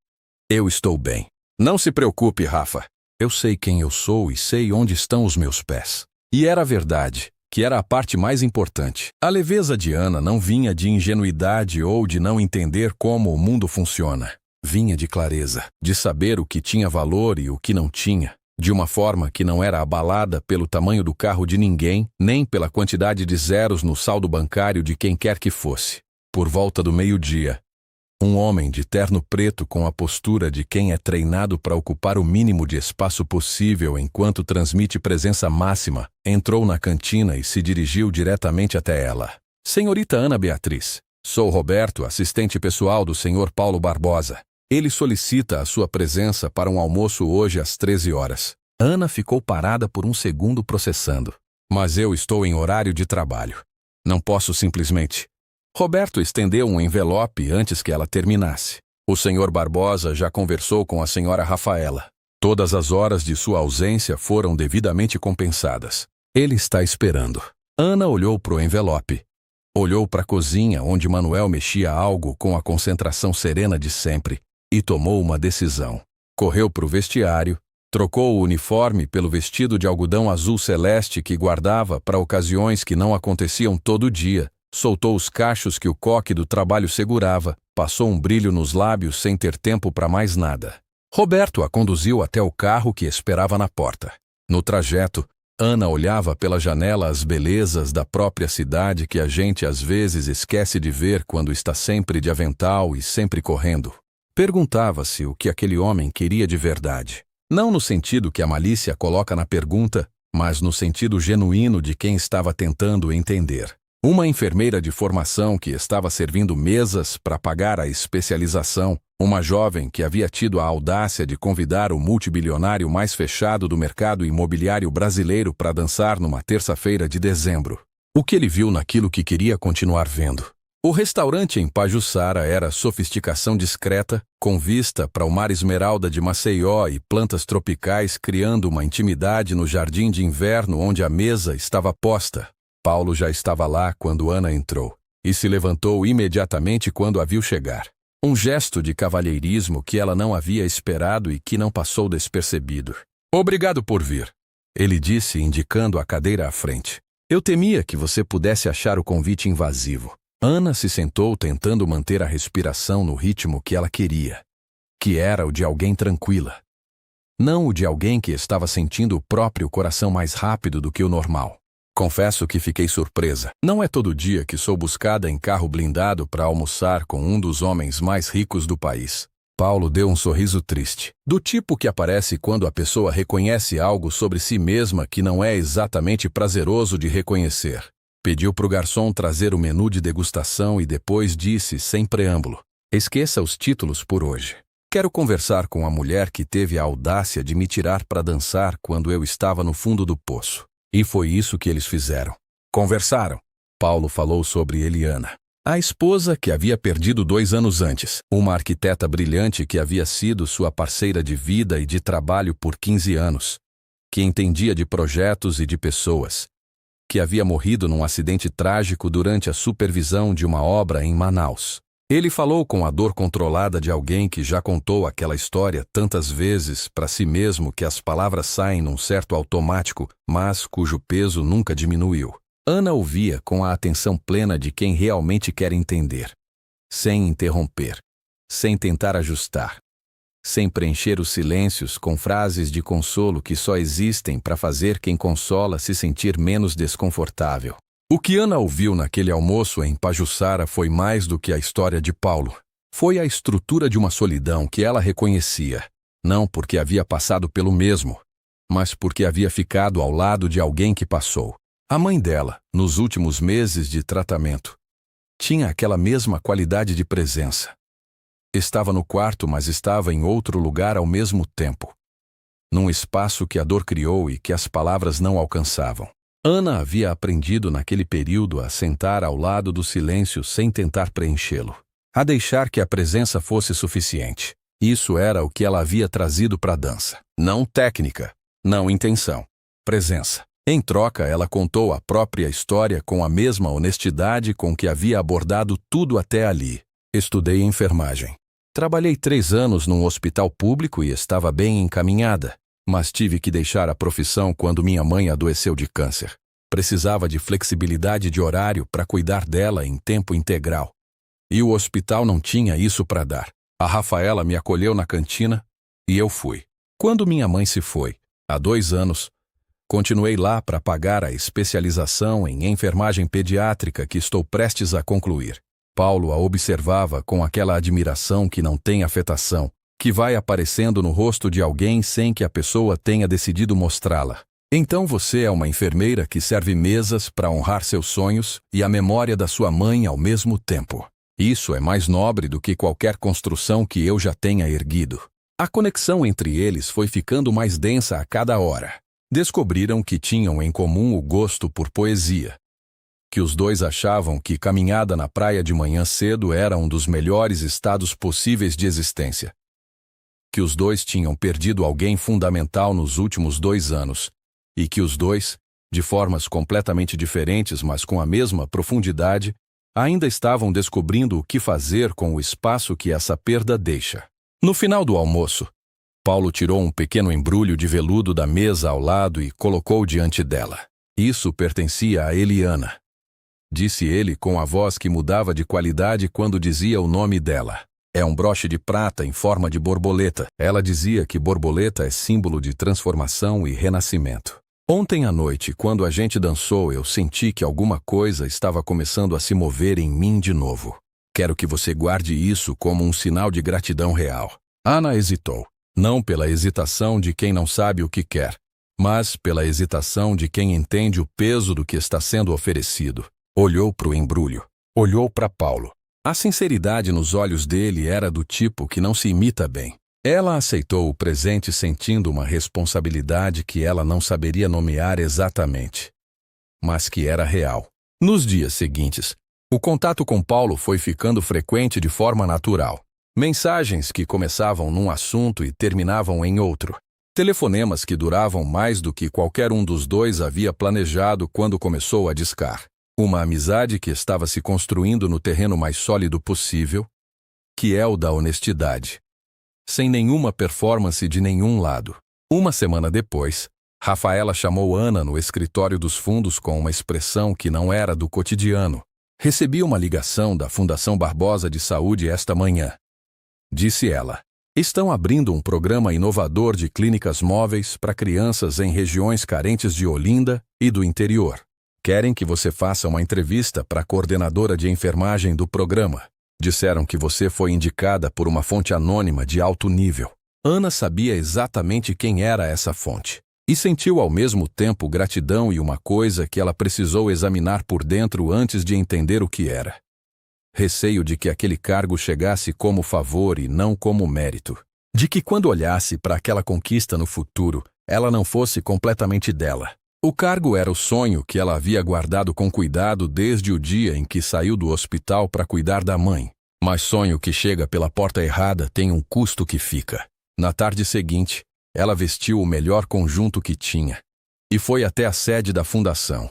"eu estou bem. Não se preocupe, Rafa. Eu sei quem eu sou e sei onde estão os meus pés." E era verdade, que era a parte mais importante. A leveza de Ana não vinha de ingenuidade ou de não entender como o mundo funciona. Vinha de clareza, de saber o que tinha valor e o que não tinha, de uma forma que não era abalada pelo tamanho do carro de ninguém, nem pela quantidade de zeros no saldo bancário de quem quer que fosse. Por volta do meio-dia, um homem de terno preto com a postura de quem é treinado para ocupar o mínimo de espaço possível enquanto transmite presença máxima, entrou na cantina e se dirigiu diretamente até ela. "Senhorita Ana Beatriz, sou Roberto, assistente pessoal do Sr. Paulo Barbosa. Ele solicita a sua presença para um almoço hoje às 13 horas. Ana ficou parada por um segundo processando. "Mas eu estou em horário de trabalho. Não posso simplesmente." Roberto estendeu um envelope antes que ela terminasse. O Sr. Barbosa já conversou com a Sra. Rafaela. Todas as horas de sua ausência foram devidamente compensadas. Ele está esperando. Ana olhou para o envelope. Olhou para a cozinha, onde Manuel mexia algo com a concentração serena de sempre, e tomou uma decisão. Correu para o vestiário, trocou o uniforme pelo vestido de algodão azul celeste que guardava para ocasiões que não aconteciam todo dia, soltou os cachos que o coque do trabalho segurava, passou um brilho nos lábios sem ter tempo para mais nada. Roberto a conduziu até o carro que esperava na porta. No trajeto, Ana olhava pela janela as belezas da própria cidade que a gente às vezes esquece de ver quando está sempre de avental e sempre correndo. Perguntava-se o que aquele homem queria de verdade. Não no sentido que a malícia coloca na pergunta, mas no sentido genuíno de quem estava tentando entender. Uma enfermeira de formação que estava servindo mesas para pagar a especialização, uma jovem que havia tido a audácia de convidar o multibilionário mais fechado do mercado imobiliário brasileiro para dançar numa terça-feira de dezembro. O que ele viu naquilo que queria continuar vendo? O restaurante em Pajuçara era sofisticação discreta, com vista para o mar esmeralda de Maceió e plantas tropicais criando uma intimidade no jardim de inverno onde a mesa estava posta. Paulo já estava lá quando Ana entrou, e se levantou imediatamente quando a viu chegar. Um gesto de cavalheirismo que ela não havia esperado e que não passou despercebido. "Obrigado por vir", ele disse, indicando a cadeira à frente. "Eu temia que você pudesse achar o convite invasivo." Ana se sentou tentando manter a respiração no ritmo que ela queria, que era o de alguém tranquila. Não o de alguém que estava sentindo o próprio coração mais rápido do que o normal. "Confesso que fiquei surpresa. Não é todo dia que sou buscada em carro blindado para almoçar com um dos homens mais ricos do país." Paulo deu um sorriso triste, do tipo que aparece quando a pessoa reconhece algo sobre si mesma que não é exatamente prazeroso de reconhecer. Pediu para o garçom trazer o menu de degustação e depois disse, sem preâmbulo: "Esqueça os títulos por hoje. Quero conversar com a mulher que teve a audácia de me tirar para dançar quando eu estava no fundo do poço." E foi isso que eles fizeram. Conversaram. Paulo falou sobre Eliana, a esposa que havia perdido 2 anos antes, uma arquiteta brilhante que havia sido sua parceira de vida e de trabalho por 15 anos, que entendia de projetos e de pessoas, que havia morrido num acidente trágico durante a supervisão de uma obra em Manaus. Ele falou com a dor controlada de alguém que já contou aquela história tantas vezes para si mesmo que as palavras saem num certo automático, mas cujo peso nunca diminuiu. Ana ouvia com a atenção plena de quem realmente quer entender, sem interromper, sem tentar ajustar. sem preencher os silêncios com frases de consolo que só existem para fazer quem consola se sentir menos desconfortável. O que Ana ouviu naquele almoço em Pajuçara foi mais do que a história de Paulo. Foi a estrutura de uma solidão que ela reconhecia, não porque havia passado pelo mesmo, mas porque havia ficado ao lado de alguém que passou. A mãe dela, nos últimos meses de tratamento, tinha aquela mesma qualidade de presença. Estava no quarto, mas estava em outro lugar ao mesmo tempo, num espaço que a dor criou e que as palavras não alcançavam. Ana havia aprendido naquele período a sentar ao lado do silêncio sem tentar preenchê-lo, a deixar que a presença fosse suficiente. Isso era o que ela havia trazido para a dança. Não técnica, não intenção, presença. Em troca, ela contou a própria história com a mesma honestidade com que havia abordado tudo até ali. Estudei enfermagem. Trabalhei 3 anos num hospital público e estava bem encaminhada, mas tive que deixar a profissão quando minha mãe adoeceu de câncer. Precisava de flexibilidade de horário para cuidar dela em tempo integral. E o hospital não tinha isso para dar. A Rafaela me acolheu na cantina e eu fui. Quando minha mãe se foi, há 2 anos, continuei lá para pagar a especialização em enfermagem pediátrica que estou prestes a concluir. Paulo a observava com aquela admiração que não tem afetação, que vai aparecendo no rosto de alguém sem que a pessoa tenha decidido mostrá-la. Então você é uma enfermeira que serve mesas para honrar seus sonhos e a memória da sua mãe ao mesmo tempo. Isso é mais nobre do que qualquer construção que eu já tenha erguido. A conexão entre eles foi ficando mais densa a cada hora. Descobriram que tinham em comum o gosto por poesia, que os dois achavam que caminhada na praia de manhã cedo era um dos melhores estados possíveis de existência, que os dois tinham perdido alguém fundamental nos últimos 2 anos, e que os dois, de formas completamente diferentes mas com a mesma profundidade, ainda estavam descobrindo o que fazer com o espaço que essa perda deixa. No final do almoço, Paulo tirou um pequeno embrulho de veludo da mesa ao lado e colocou diante dela. Isso pertencia a Eliana, disse ele com a voz que mudava de qualidade quando dizia o nome dela. É um broche de prata em forma de borboleta. Ela dizia que borboleta é símbolo de transformação e renascimento. Ontem à noite, quando a gente dançou, eu senti que alguma coisa estava começando a se mover em mim de novo. Quero que você guarde isso como um sinal de gratidão real. Ana hesitou. Não pela hesitação de quem não sabe o que quer, mas pela hesitação de quem entende o peso do que está sendo oferecido. Olhou para o embrulho. Olhou para Paulo. A sinceridade nos olhos dele era do tipo que não se imita bem. Ela aceitou o presente sentindo uma responsabilidade que ela não saberia nomear exatamente, mas que era real. Nos dias seguintes, o contato com Paulo foi ficando frequente de forma natural. Mensagens que começavam num assunto e terminavam em outro. Telefonemas que duravam mais do que qualquer um dos dois havia planejado quando começou a discar. Uma amizade que estava se construindo no terreno mais sólido possível, que é o da honestidade. Sem nenhuma performance de nenhum lado. Uma semana depois, Rafaela chamou Ana no escritório dos fundos com uma expressão que não era do cotidiano. Recebi uma ligação da Fundação Barbosa de Saúde esta manhã, disse ela. Estão abrindo um programa inovador de clínicas móveis para crianças em regiões carentes de Olinda e do interior. Querem que você faça uma entrevista para a coordenadora de enfermagem do programa. Disseram que você foi indicada por uma fonte anônima de alto nível. Ana sabia exatamente quem era essa fonte. E sentiu ao mesmo tempo gratidão e uma coisa que ela precisou examinar por dentro antes de entender o que era. Receio de que aquele cargo chegasse como favor e não como mérito. De que quando olhasse para aquela conquista no futuro, ela não fosse completamente dela. O cargo era o sonho que ela havia guardado com cuidado desde o dia em que saiu do hospital para cuidar da mãe. Mas sonho que chega pela porta errada tem um custo que fica. Na tarde seguinte, ela vestiu o melhor conjunto que tinha e foi até a sede da fundação.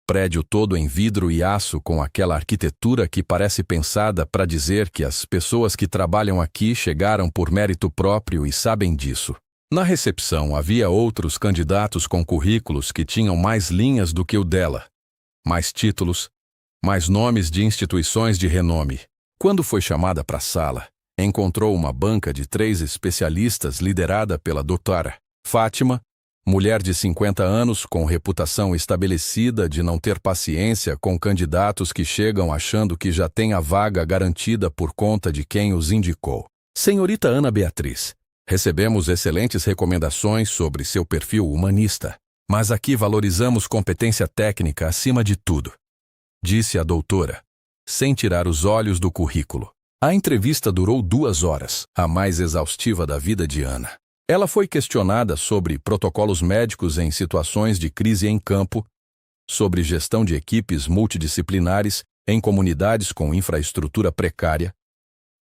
Prédio todo em vidro e aço com aquela arquitetura que parece pensada para dizer que as pessoas que trabalham aqui chegaram por mérito próprio e sabem disso. Na recepção havia outros candidatos com currículos que tinham mais linhas do que o dela, mais títulos, mais nomes de instituições de renome. Quando foi chamada para a sala, Encontrou uma banca de 3 especialistas liderada pela doutora Fátima, mulher de 50 anos com reputação estabelecida de não ter paciência com candidatos que chegam achando que já tem a vaga garantida por conta de quem os indicou. Senhorita Ana Beatriz, recebemos excelentes recomendações sobre seu perfil humanista, mas aqui valorizamos competência técnica acima de tudo, disse a doutora, sem tirar os olhos do currículo. A entrevista durou 2 horas, a mais exaustiva da vida de Ana. Ela foi questionada sobre protocolos médicos em situações de crise em campo, sobre gestão de equipes multidisciplinares em comunidades com infraestrutura precária,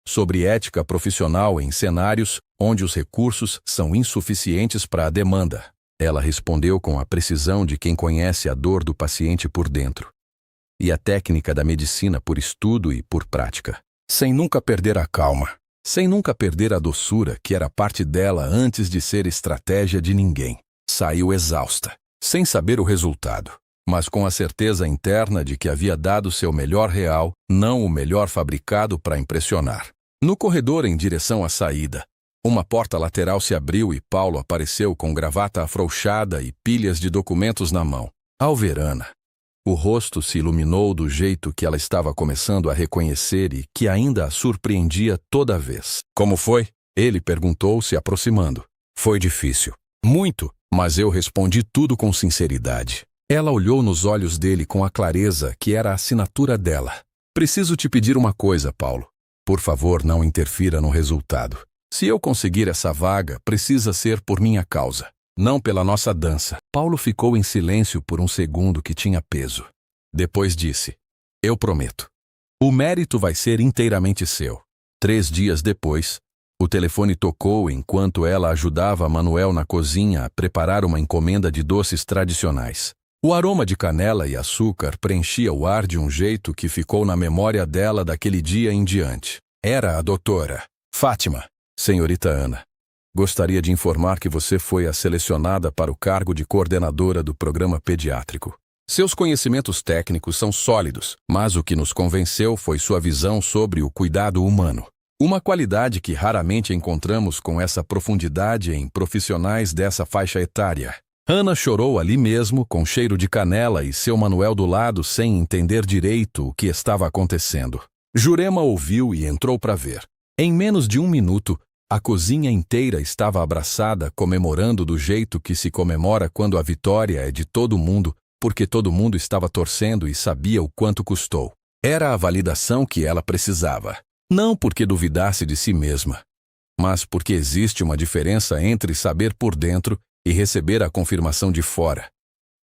sobre ética profissional em cenários onde os recursos são insuficientes para a demanda. Ela respondeu com a precisão de quem conhece a dor do paciente por dentro e a técnica da medicina por estudo e por prática, sem nunca perder a calma, sem nunca perder a doçura que era parte dela antes de ser estratégia de ninguém. Saiu exausta, sem saber o resultado, mas com a certeza interna de que havia dado seu melhor real, não o melhor fabricado para impressionar. No corredor em direção à saída, uma porta lateral se abriu e Paulo apareceu com gravata afrouxada e pilhas de documentos na mão. Ao ver Ana, o rosto se iluminou do jeito que ela estava começando a reconhecer e que ainda a surpreendia toda vez. Como foi? Ele perguntou, se aproximando. Foi difícil. Muito, mas eu respondi tudo com sinceridade. Ela olhou nos olhos dele com a clareza que era a assinatura dela. Preciso te pedir uma coisa, Paulo. Por favor, não interfira no resultado. Se eu conseguir essa vaga, precisa ser por minha causa, não pela nossa dança. Paulo ficou em silêncio por um segundo que tinha peso. Depois disse, eu prometo. O mérito vai ser inteiramente seu. 3 dias depois, o telefone tocou enquanto ela ajudava Manuel na cozinha a preparar uma encomenda de doces tradicionais. O aroma de canela e açúcar preenchia o ar de um jeito que ficou na memória dela daquele dia em diante. Era a doutora Fátima. Senhorita Ana, gostaria de informar que você foi a selecionada para o cargo de coordenadora do programa pediátrico. Seus conhecimentos técnicos são sólidos, mas o que nos convenceu foi sua visão sobre o cuidado humano. Uma qualidade que raramente encontramos com essa profundidade em profissionais dessa faixa etária. Ana chorou ali mesmo, com cheiro de canela e seu Manuel do lado sem entender direito o que estava acontecendo. Jurema ouviu e entrou para ver. Em menos de 1 minuto, a cozinha inteira estava abraçada, comemorando do jeito que se comemora quando a vitória é de todo mundo, porque todo mundo estava torcendo e sabia o quanto custou. Era a validação que ela precisava. Não porque duvidasse de si mesma, mas porque existe uma diferença entre saber por dentro e receber a confirmação de fora.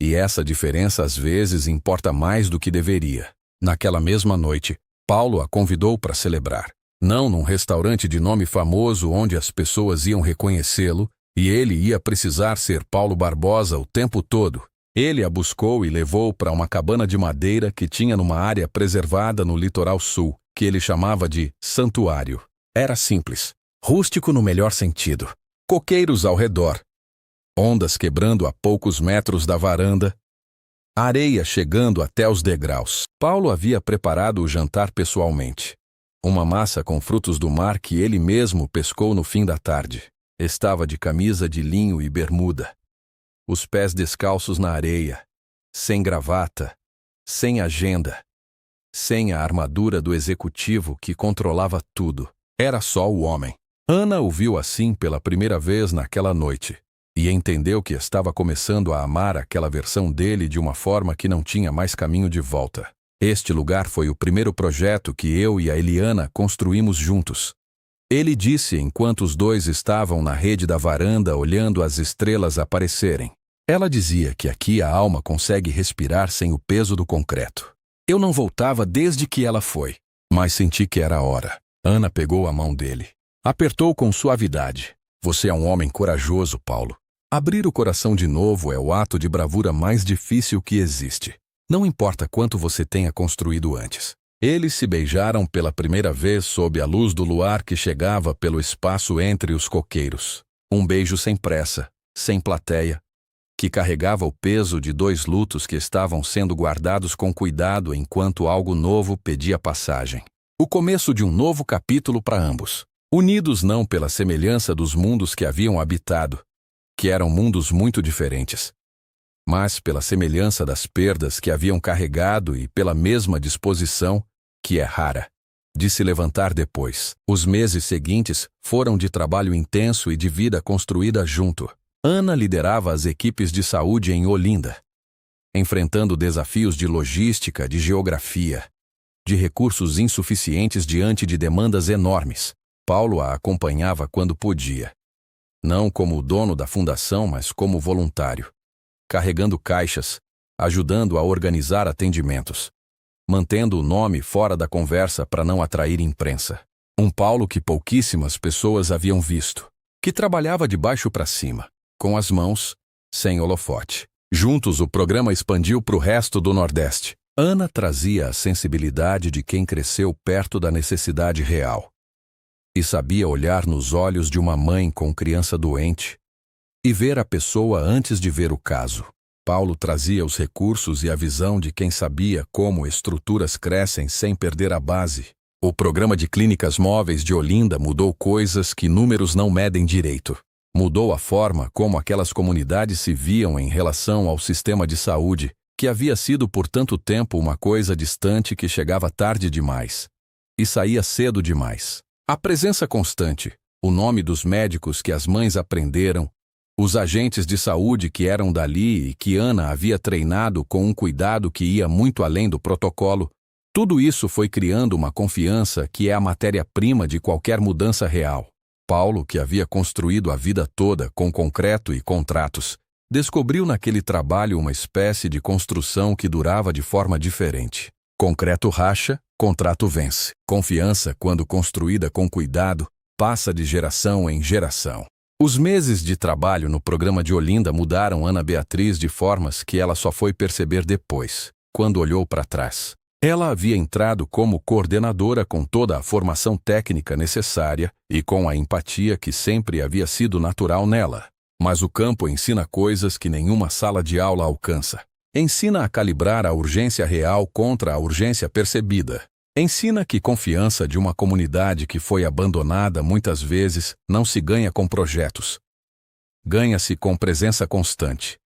E essa diferença às vezes importa mais do que deveria. Naquela mesma noite, Paulo a convidou para celebrar. Não num restaurante de nome famoso onde as pessoas iam reconhecê-lo, e ele ia precisar ser Paulo Barbosa o tempo todo. Ele a buscou e levou para uma cabana de madeira que tinha numa área preservada no litoral sul, que ele chamava de santuário. Era simples, rústico no melhor sentido. Coqueiros ao redor, ondas quebrando a poucos metros da varanda, areia chegando até os degraus. Paulo havia preparado o jantar pessoalmente. Uma massa com frutos do mar que ele mesmo pescou no fim da tarde. Estava de camisa de linho e bermuda, os pés descalços na areia, sem gravata, sem agenda, sem a armadura do executivo que controlava tudo. Era só o homem. Ana o viu assim pela primeira vez naquela noite e entendeu que estava começando a amar aquela versão dele de uma forma que não tinha mais caminho de volta. Este lugar foi o primeiro projeto que eu e a Eliana construímos juntos. Ele disse enquanto os dois estavam na rede da varanda olhando as estrelas aparecerem. Ela dizia que aqui a alma consegue respirar sem o peso do concreto. Eu não voltava desde que ela foi, mas senti que era a hora. Ana pegou a mão dele. Apertou com suavidade. Você é um homem corajoso, Paulo. Abrir o coração de novo é o ato de bravura mais difícil que existe. Não importa quanto você tenha construído antes. Eles se beijaram pela primeira vez sob a luz do luar que chegava pelo espaço entre os coqueiros. Um beijo sem pressa, sem plateia, que carregava o peso de 2 lutos que estavam sendo guardados com cuidado enquanto algo novo pedia passagem. O começo de um novo capítulo para ambos. unidos não pela semelhança dos mundos que haviam habitado, que eram mundos muito diferentes, mas pela semelhança das perdas que haviam carregado e pela mesma disposição, que é rara, de se levantar depois. Os meses seguintes foram de trabalho intenso e de vida construída junto. Ana liderava as equipes de saúde em Olinda, enfrentando desafios de logística, de geografia, de recursos insuficientes diante de demandas enormes. Paulo a acompanhava quando podia, não como o dono da fundação, mas como voluntário, carregando caixas, ajudando a organizar atendimentos, mantendo o nome fora da conversa para não atrair imprensa. Um Paulo que pouquíssimas pessoas haviam visto, que trabalhava de baixo para cima, com as mãos, sem holofote. Juntos o programa expandiu para o resto do Nordeste. Ana trazia a sensibilidade de quem cresceu perto da necessidade real e sabia olhar nos olhos de uma mãe com criança doente e ver a pessoa antes de ver o caso. Paulo trazia os recursos e a visão de quem sabia como estruturas crescem sem perder a base. O programa de clínicas móveis de Olinda mudou coisas que números não medem direito. Mudou a forma como aquelas comunidades se viam em relação ao sistema de saúde, que havia sido por tanto tempo uma coisa distante que chegava tarde demais e saía cedo demais. A presença constante, o nome dos médicos que as mães aprenderam, os agentes de saúde que eram dali e que Ana havia treinado com um cuidado que ia muito além do protocolo, tudo isso foi criando uma confiança que é a matéria-prima de qualquer mudança real. Paulo, que havia construído a vida toda com concreto e contratos, descobriu naquele trabalho uma espécie de construção que durava de forma diferente. Concreto racha, contrato vence. Confiança, quando construída com cuidado, passa de geração em geração. Os meses de trabalho no programa de Olinda mudaram Ana Beatriz de formas que ela só foi perceber depois, quando olhou para trás. Ela havia entrado como coordenadora com toda a formação técnica necessária e com a empatia que sempre havia sido natural nela. Mas o campo ensina coisas que nenhuma sala de aula alcança. Ensina a calibrar a urgência real contra a urgência percebida. Ensina que confiança de uma comunidade que foi abandonada muitas vezes não se ganha com projetos. Ganha-se com presença constante,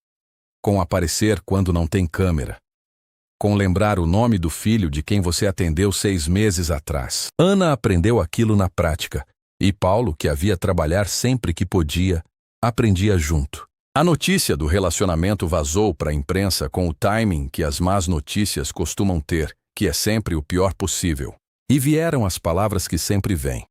com aparecer quando não tem câmera, com lembrar o nome do filho de quem você atendeu 6 meses atrás. Ana aprendeu aquilo na prática, e Paulo, que havia trabalhar sempre que podia, aprendia junto. A notícia do relacionamento vazou para a imprensa com o timing que as más notícias costumam ter, que é sempre o pior possível. E vieram as palavras que sempre vêm: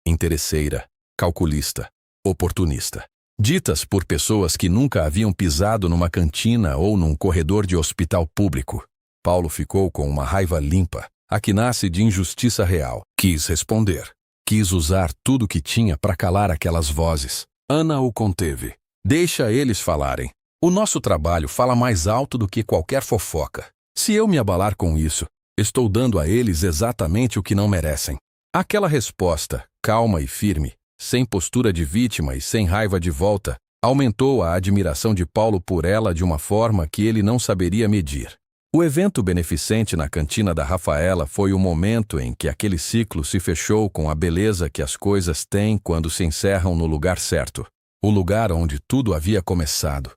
interesseira, calculista, oportunista. Ditas por pessoas que nunca haviam pisado numa cantina ou num corredor de hospital público. Paulo ficou com uma raiva limpa, a que nasce de injustiça real. Quis responder. Quis usar tudo que tinha para calar aquelas vozes. Ana o conteve. Deixa eles falarem. O nosso trabalho fala mais alto do que qualquer fofoca. Se eu me abalar com isso, estou dando a eles exatamente o que não merecem. Aquela resposta, calma e firme, sem postura de vítima e sem raiva de volta, aumentou a admiração de Paulo por ela de uma forma que ele não saberia medir. O evento beneficente na cantina da Rafaela foi o momento em que aquele ciclo se fechou com a beleza que as coisas têm quando se encerram no lugar certo. O lugar onde tudo havia começado,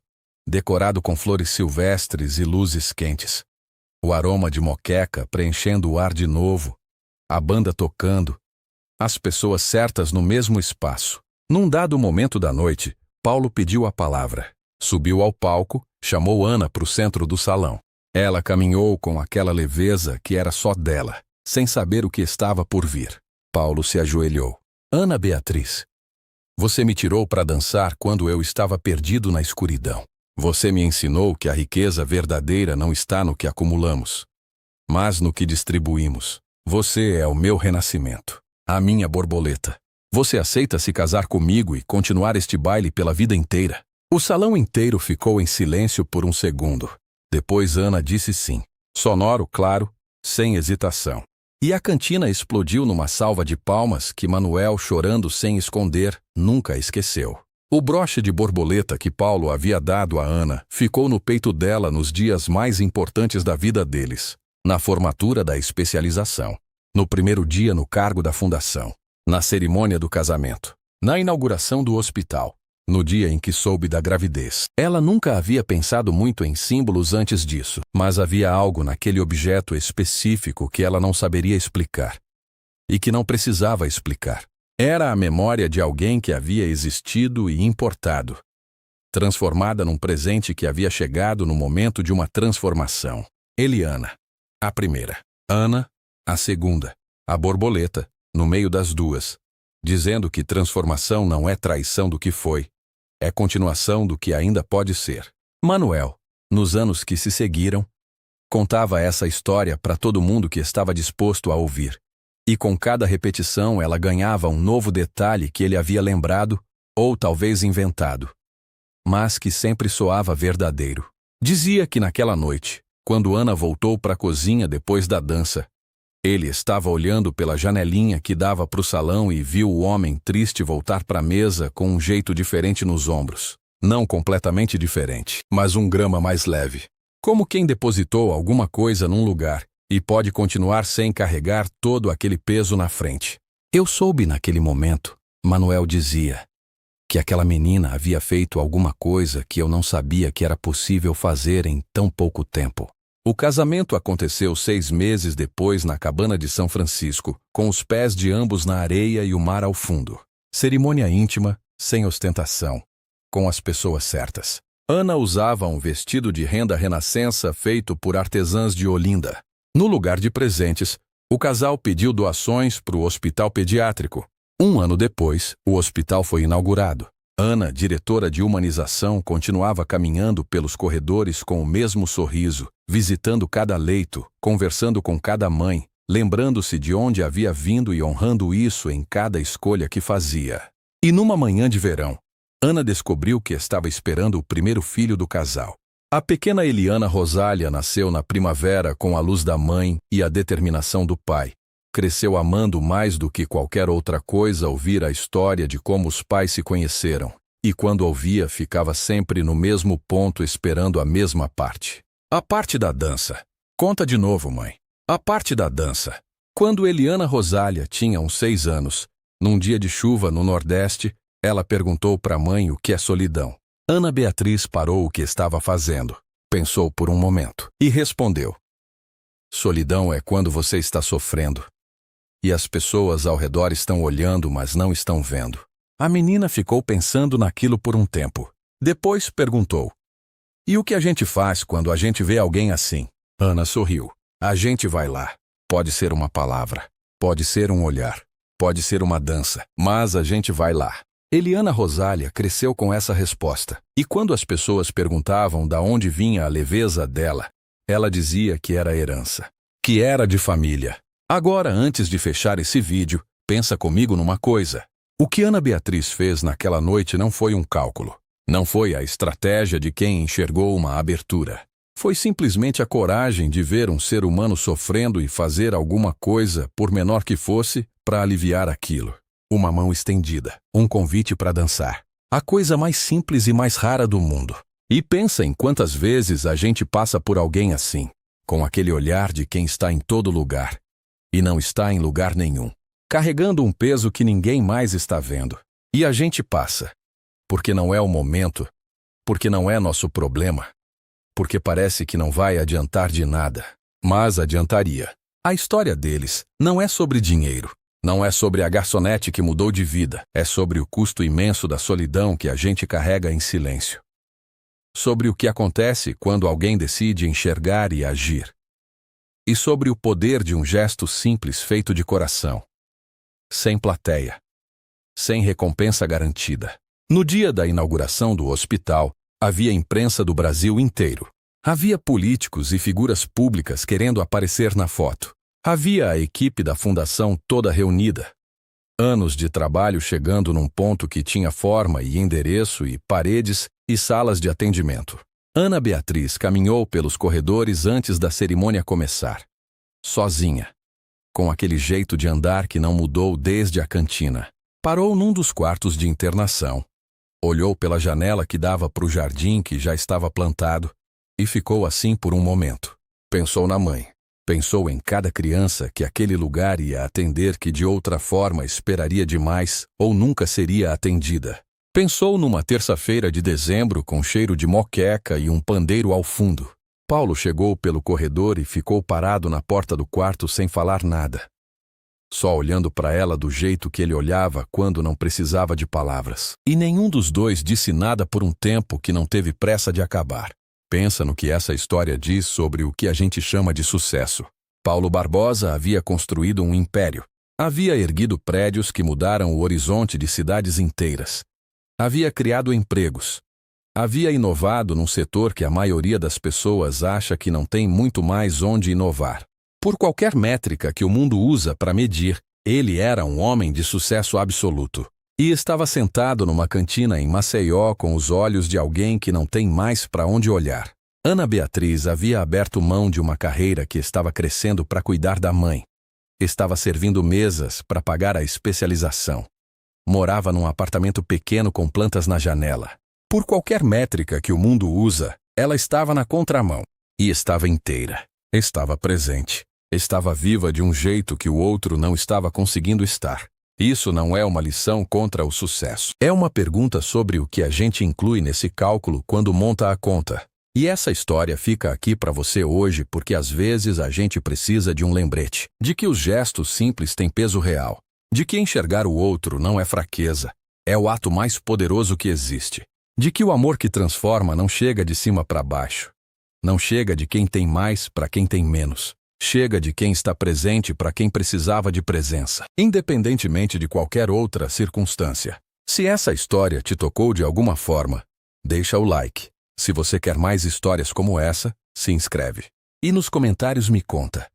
decorado com flores silvestres e luzes quentes. O aroma de moqueca preenchendo o ar de novo, a banda tocando, as pessoas certas no mesmo espaço. Num dado momento da noite, Paulo pediu a palavra. Subiu ao palco, chamou Ana para o centro do salão. Ela caminhou com aquela leveza que era só dela, sem saber o que estava por vir. Paulo se ajoelhou. Ana Beatriz, você me tirou para dançar quando eu estava perdido na escuridão. Você me ensinou que a riqueza verdadeira não está no que acumulamos, mas no que distribuímos. Você é o meu renascimento, a minha borboleta. Você aceita se casar comigo e continuar este baile pela vida inteira? O salão inteiro ficou em silêncio por um segundo. Depois Ana disse sim, sonoro, claro, sem hesitação. E a cantina explodiu numa salva de palmas que Manuel, chorando sem esconder, nunca esqueceu. O broche de borboleta que Paulo havia dado a Ana ficou no peito dela nos dias mais importantes da vida deles, na formatura da especialização, no primeiro dia no cargo da fundação, Na cerimônia do casamento. Na inauguração do hospital. No dia em que soube da gravidez. Ela nunca havia pensado muito em símbolos antes disso, mas havia algo naquele objeto específico que ela não saberia explicar. E que não precisava explicar. Era a memória de alguém que havia existido e importado. Transformada num presente que havia chegado no momento de uma transformação. Eliana, a primeira. Ana, a segunda. A borboleta, no meio das duas. Dizendo que transformação não é traição do que foi. É continuação do que ainda pode ser. Manuel, nos anos que se seguiram, contava essa história para todo mundo que estava disposto a ouvir. E com cada repetição ela ganhava um novo detalhe que ele havia lembrado, ou talvez inventado, mas que sempre soava verdadeiro. Dizia que naquela noite, quando Ana voltou para a cozinha depois da dança, ele estava olhando pela janelinha que dava para o salão e viu o homem triste voltar para a mesa com um jeito diferente nos ombros. Não completamente diferente, mas 1 grama mais leve. Como quem depositou alguma coisa num lugar e pode continuar sem carregar todo aquele peso na frente. Eu soube naquele momento, Manuel dizia, que aquela menina havia feito alguma coisa que eu não sabia que era possível fazer em tão pouco tempo. O casamento aconteceu 6 meses depois na cabana de São Francisco, com os pés de ambos na areia e o mar ao fundo. Cerimônia íntima, sem ostentação, com as pessoas certas. Ana usava um vestido de renda renascença feito por artesãs de Olinda. No lugar de presentes, o casal pediu doações para o hospital pediátrico. 1 ano depois, o hospital foi inaugurado. Ana, diretora de humanização, continuava caminhando pelos corredores com o mesmo sorriso, visitando cada leito, conversando com cada mãe, lembrando-se de onde havia vindo e honrando isso em cada escolha que fazia. E numa manhã de verão, Ana descobriu que estava esperando o primeiro filho do casal. A pequena Eliana Rosália nasceu na primavera com a luz da mãe e a determinação do pai. Cresceu amando mais do que qualquer outra coisa ouvir a história de como os pais se conheceram. E quando ouvia, ficava sempre no mesmo ponto esperando a mesma parte. A parte da dança. Conta de novo, mãe. A parte da dança. Quando Eliana Rosália tinha uns 6 anos, num dia de chuva no Nordeste, ela perguntou para a mãe o que é solidão. Ana Beatriz parou o que estava fazendo, pensou por um momento e respondeu: solidão é quando você está sofrendo e as pessoas ao redor estão olhando, mas não estão vendo. A menina ficou pensando naquilo por um tempo. Depois perguntou: e o que a gente faz quando a gente vê alguém assim? Ana sorriu. A gente vai lá. Pode ser uma palavra, pode ser um olhar, pode ser uma dança, mas a gente vai lá. Eliana Rosália cresceu com essa resposta. E quando as pessoas perguntavam de onde vinha a leveza dela, ela dizia que era herança, que era de família. Agora, antes de fechar esse vídeo, pensa comigo numa coisa. O que Ana Beatriz fez naquela noite não foi um cálculo. Não foi a estratégia de quem enxergou uma abertura. Foi simplesmente a coragem de ver um ser humano sofrendo e fazer alguma coisa, por menor que fosse, para aliviar aquilo. Uma mão estendida, um convite para dançar. A coisa mais simples e mais rara do mundo. E pensa em quantas vezes a gente passa por alguém assim, com aquele olhar de quem está em todo lugar e não está em lugar nenhum, carregando um peso que ninguém mais está vendo. E a gente passa, porque não é o momento, porque não é nosso problema, porque parece que não vai adiantar de nada, mas adiantaria. A história deles não é sobre dinheiro, não é sobre a garçonete que mudou de vida, é sobre o custo imenso da solidão que a gente carrega em silêncio. Sobre o que acontece quando alguém decide enxergar e agir. E sobre o poder de um gesto simples feito de coração. Sem plateia. Sem recompensa garantida. No dia da inauguração do hospital, havia imprensa do Brasil inteiro. Havia políticos e figuras públicas querendo aparecer na foto. Havia a equipe da fundação toda reunida. Anos de trabalho chegando num ponto que tinha forma e endereço e paredes e salas de atendimento. Ana Beatriz caminhou pelos corredores antes da cerimônia começar. Sozinha. Com aquele jeito de andar que não mudou desde a cantina. Parou num dos quartos de internação. Olhou pela janela que dava para o jardim que já estava plantado e ficou assim por um momento. Pensou na mãe. Pensou em cada criança que aquele lugar ia atender que de outra forma esperaria demais ou nunca seria atendida. Pensou numa terça-feira de dezembro com cheiro de moqueca e um pandeiro ao fundo. Paulo chegou pelo corredor e ficou parado na porta do quarto sem falar nada. Só olhando para ela do jeito que ele olhava quando não precisava de palavras. E nenhum dos dois disse nada por um tempo que não teve pressa de acabar. Pensa no que essa história diz sobre o que a gente chama de sucesso. Paulo Barbosa havia construído um império. Havia erguido prédios que mudaram o horizonte de cidades inteiras. Havia criado empregos. Havia inovado num setor que a maioria das pessoas acha que não tem muito mais onde inovar. Por qualquer métrica que o mundo usa para medir, ele era um homem de sucesso absoluto. E estava sentado numa cantina em Maceió com os olhos de alguém que não tem mais para onde olhar. Ana Beatriz havia aberto mão de uma carreira que estava crescendo para cuidar da mãe. Estava servindo mesas para pagar a especialização. Morava num apartamento pequeno com plantas na janela. Por qualquer métrica que o mundo usa, ela estava na contramão. E estava inteira. Estava presente. Estava viva de um jeito que o outro não estava conseguindo estar. Isso não é uma lição contra o sucesso. É uma pergunta sobre o que a gente inclui nesse cálculo quando monta a conta. E essa história fica aqui para você hoje porque às vezes a gente precisa de um lembrete. De que os gestos simples têm peso real. De que enxergar o outro não é fraqueza. É o ato mais poderoso que existe. De que o amor que transforma não chega de cima para baixo. Não chega de quem tem mais para quem tem menos. Chega de quem está presente para quem precisava de presença, independentemente de qualquer outra circunstância. Se essa história te tocou de alguma forma, deixa o like. Se você quer mais histórias como essa, se inscreve. E nos comentários me conta.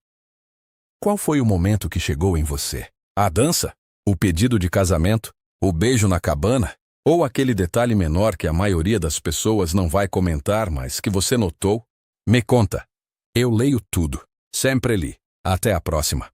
Qual foi o momento que chegou em você? A dança? O pedido de casamento? O beijo na cabana? Ou aquele detalhe menor que a maioria das pessoas não vai comentar, mas que você notou? Me conta. Eu leio tudo. Sempre li. Até a próxima.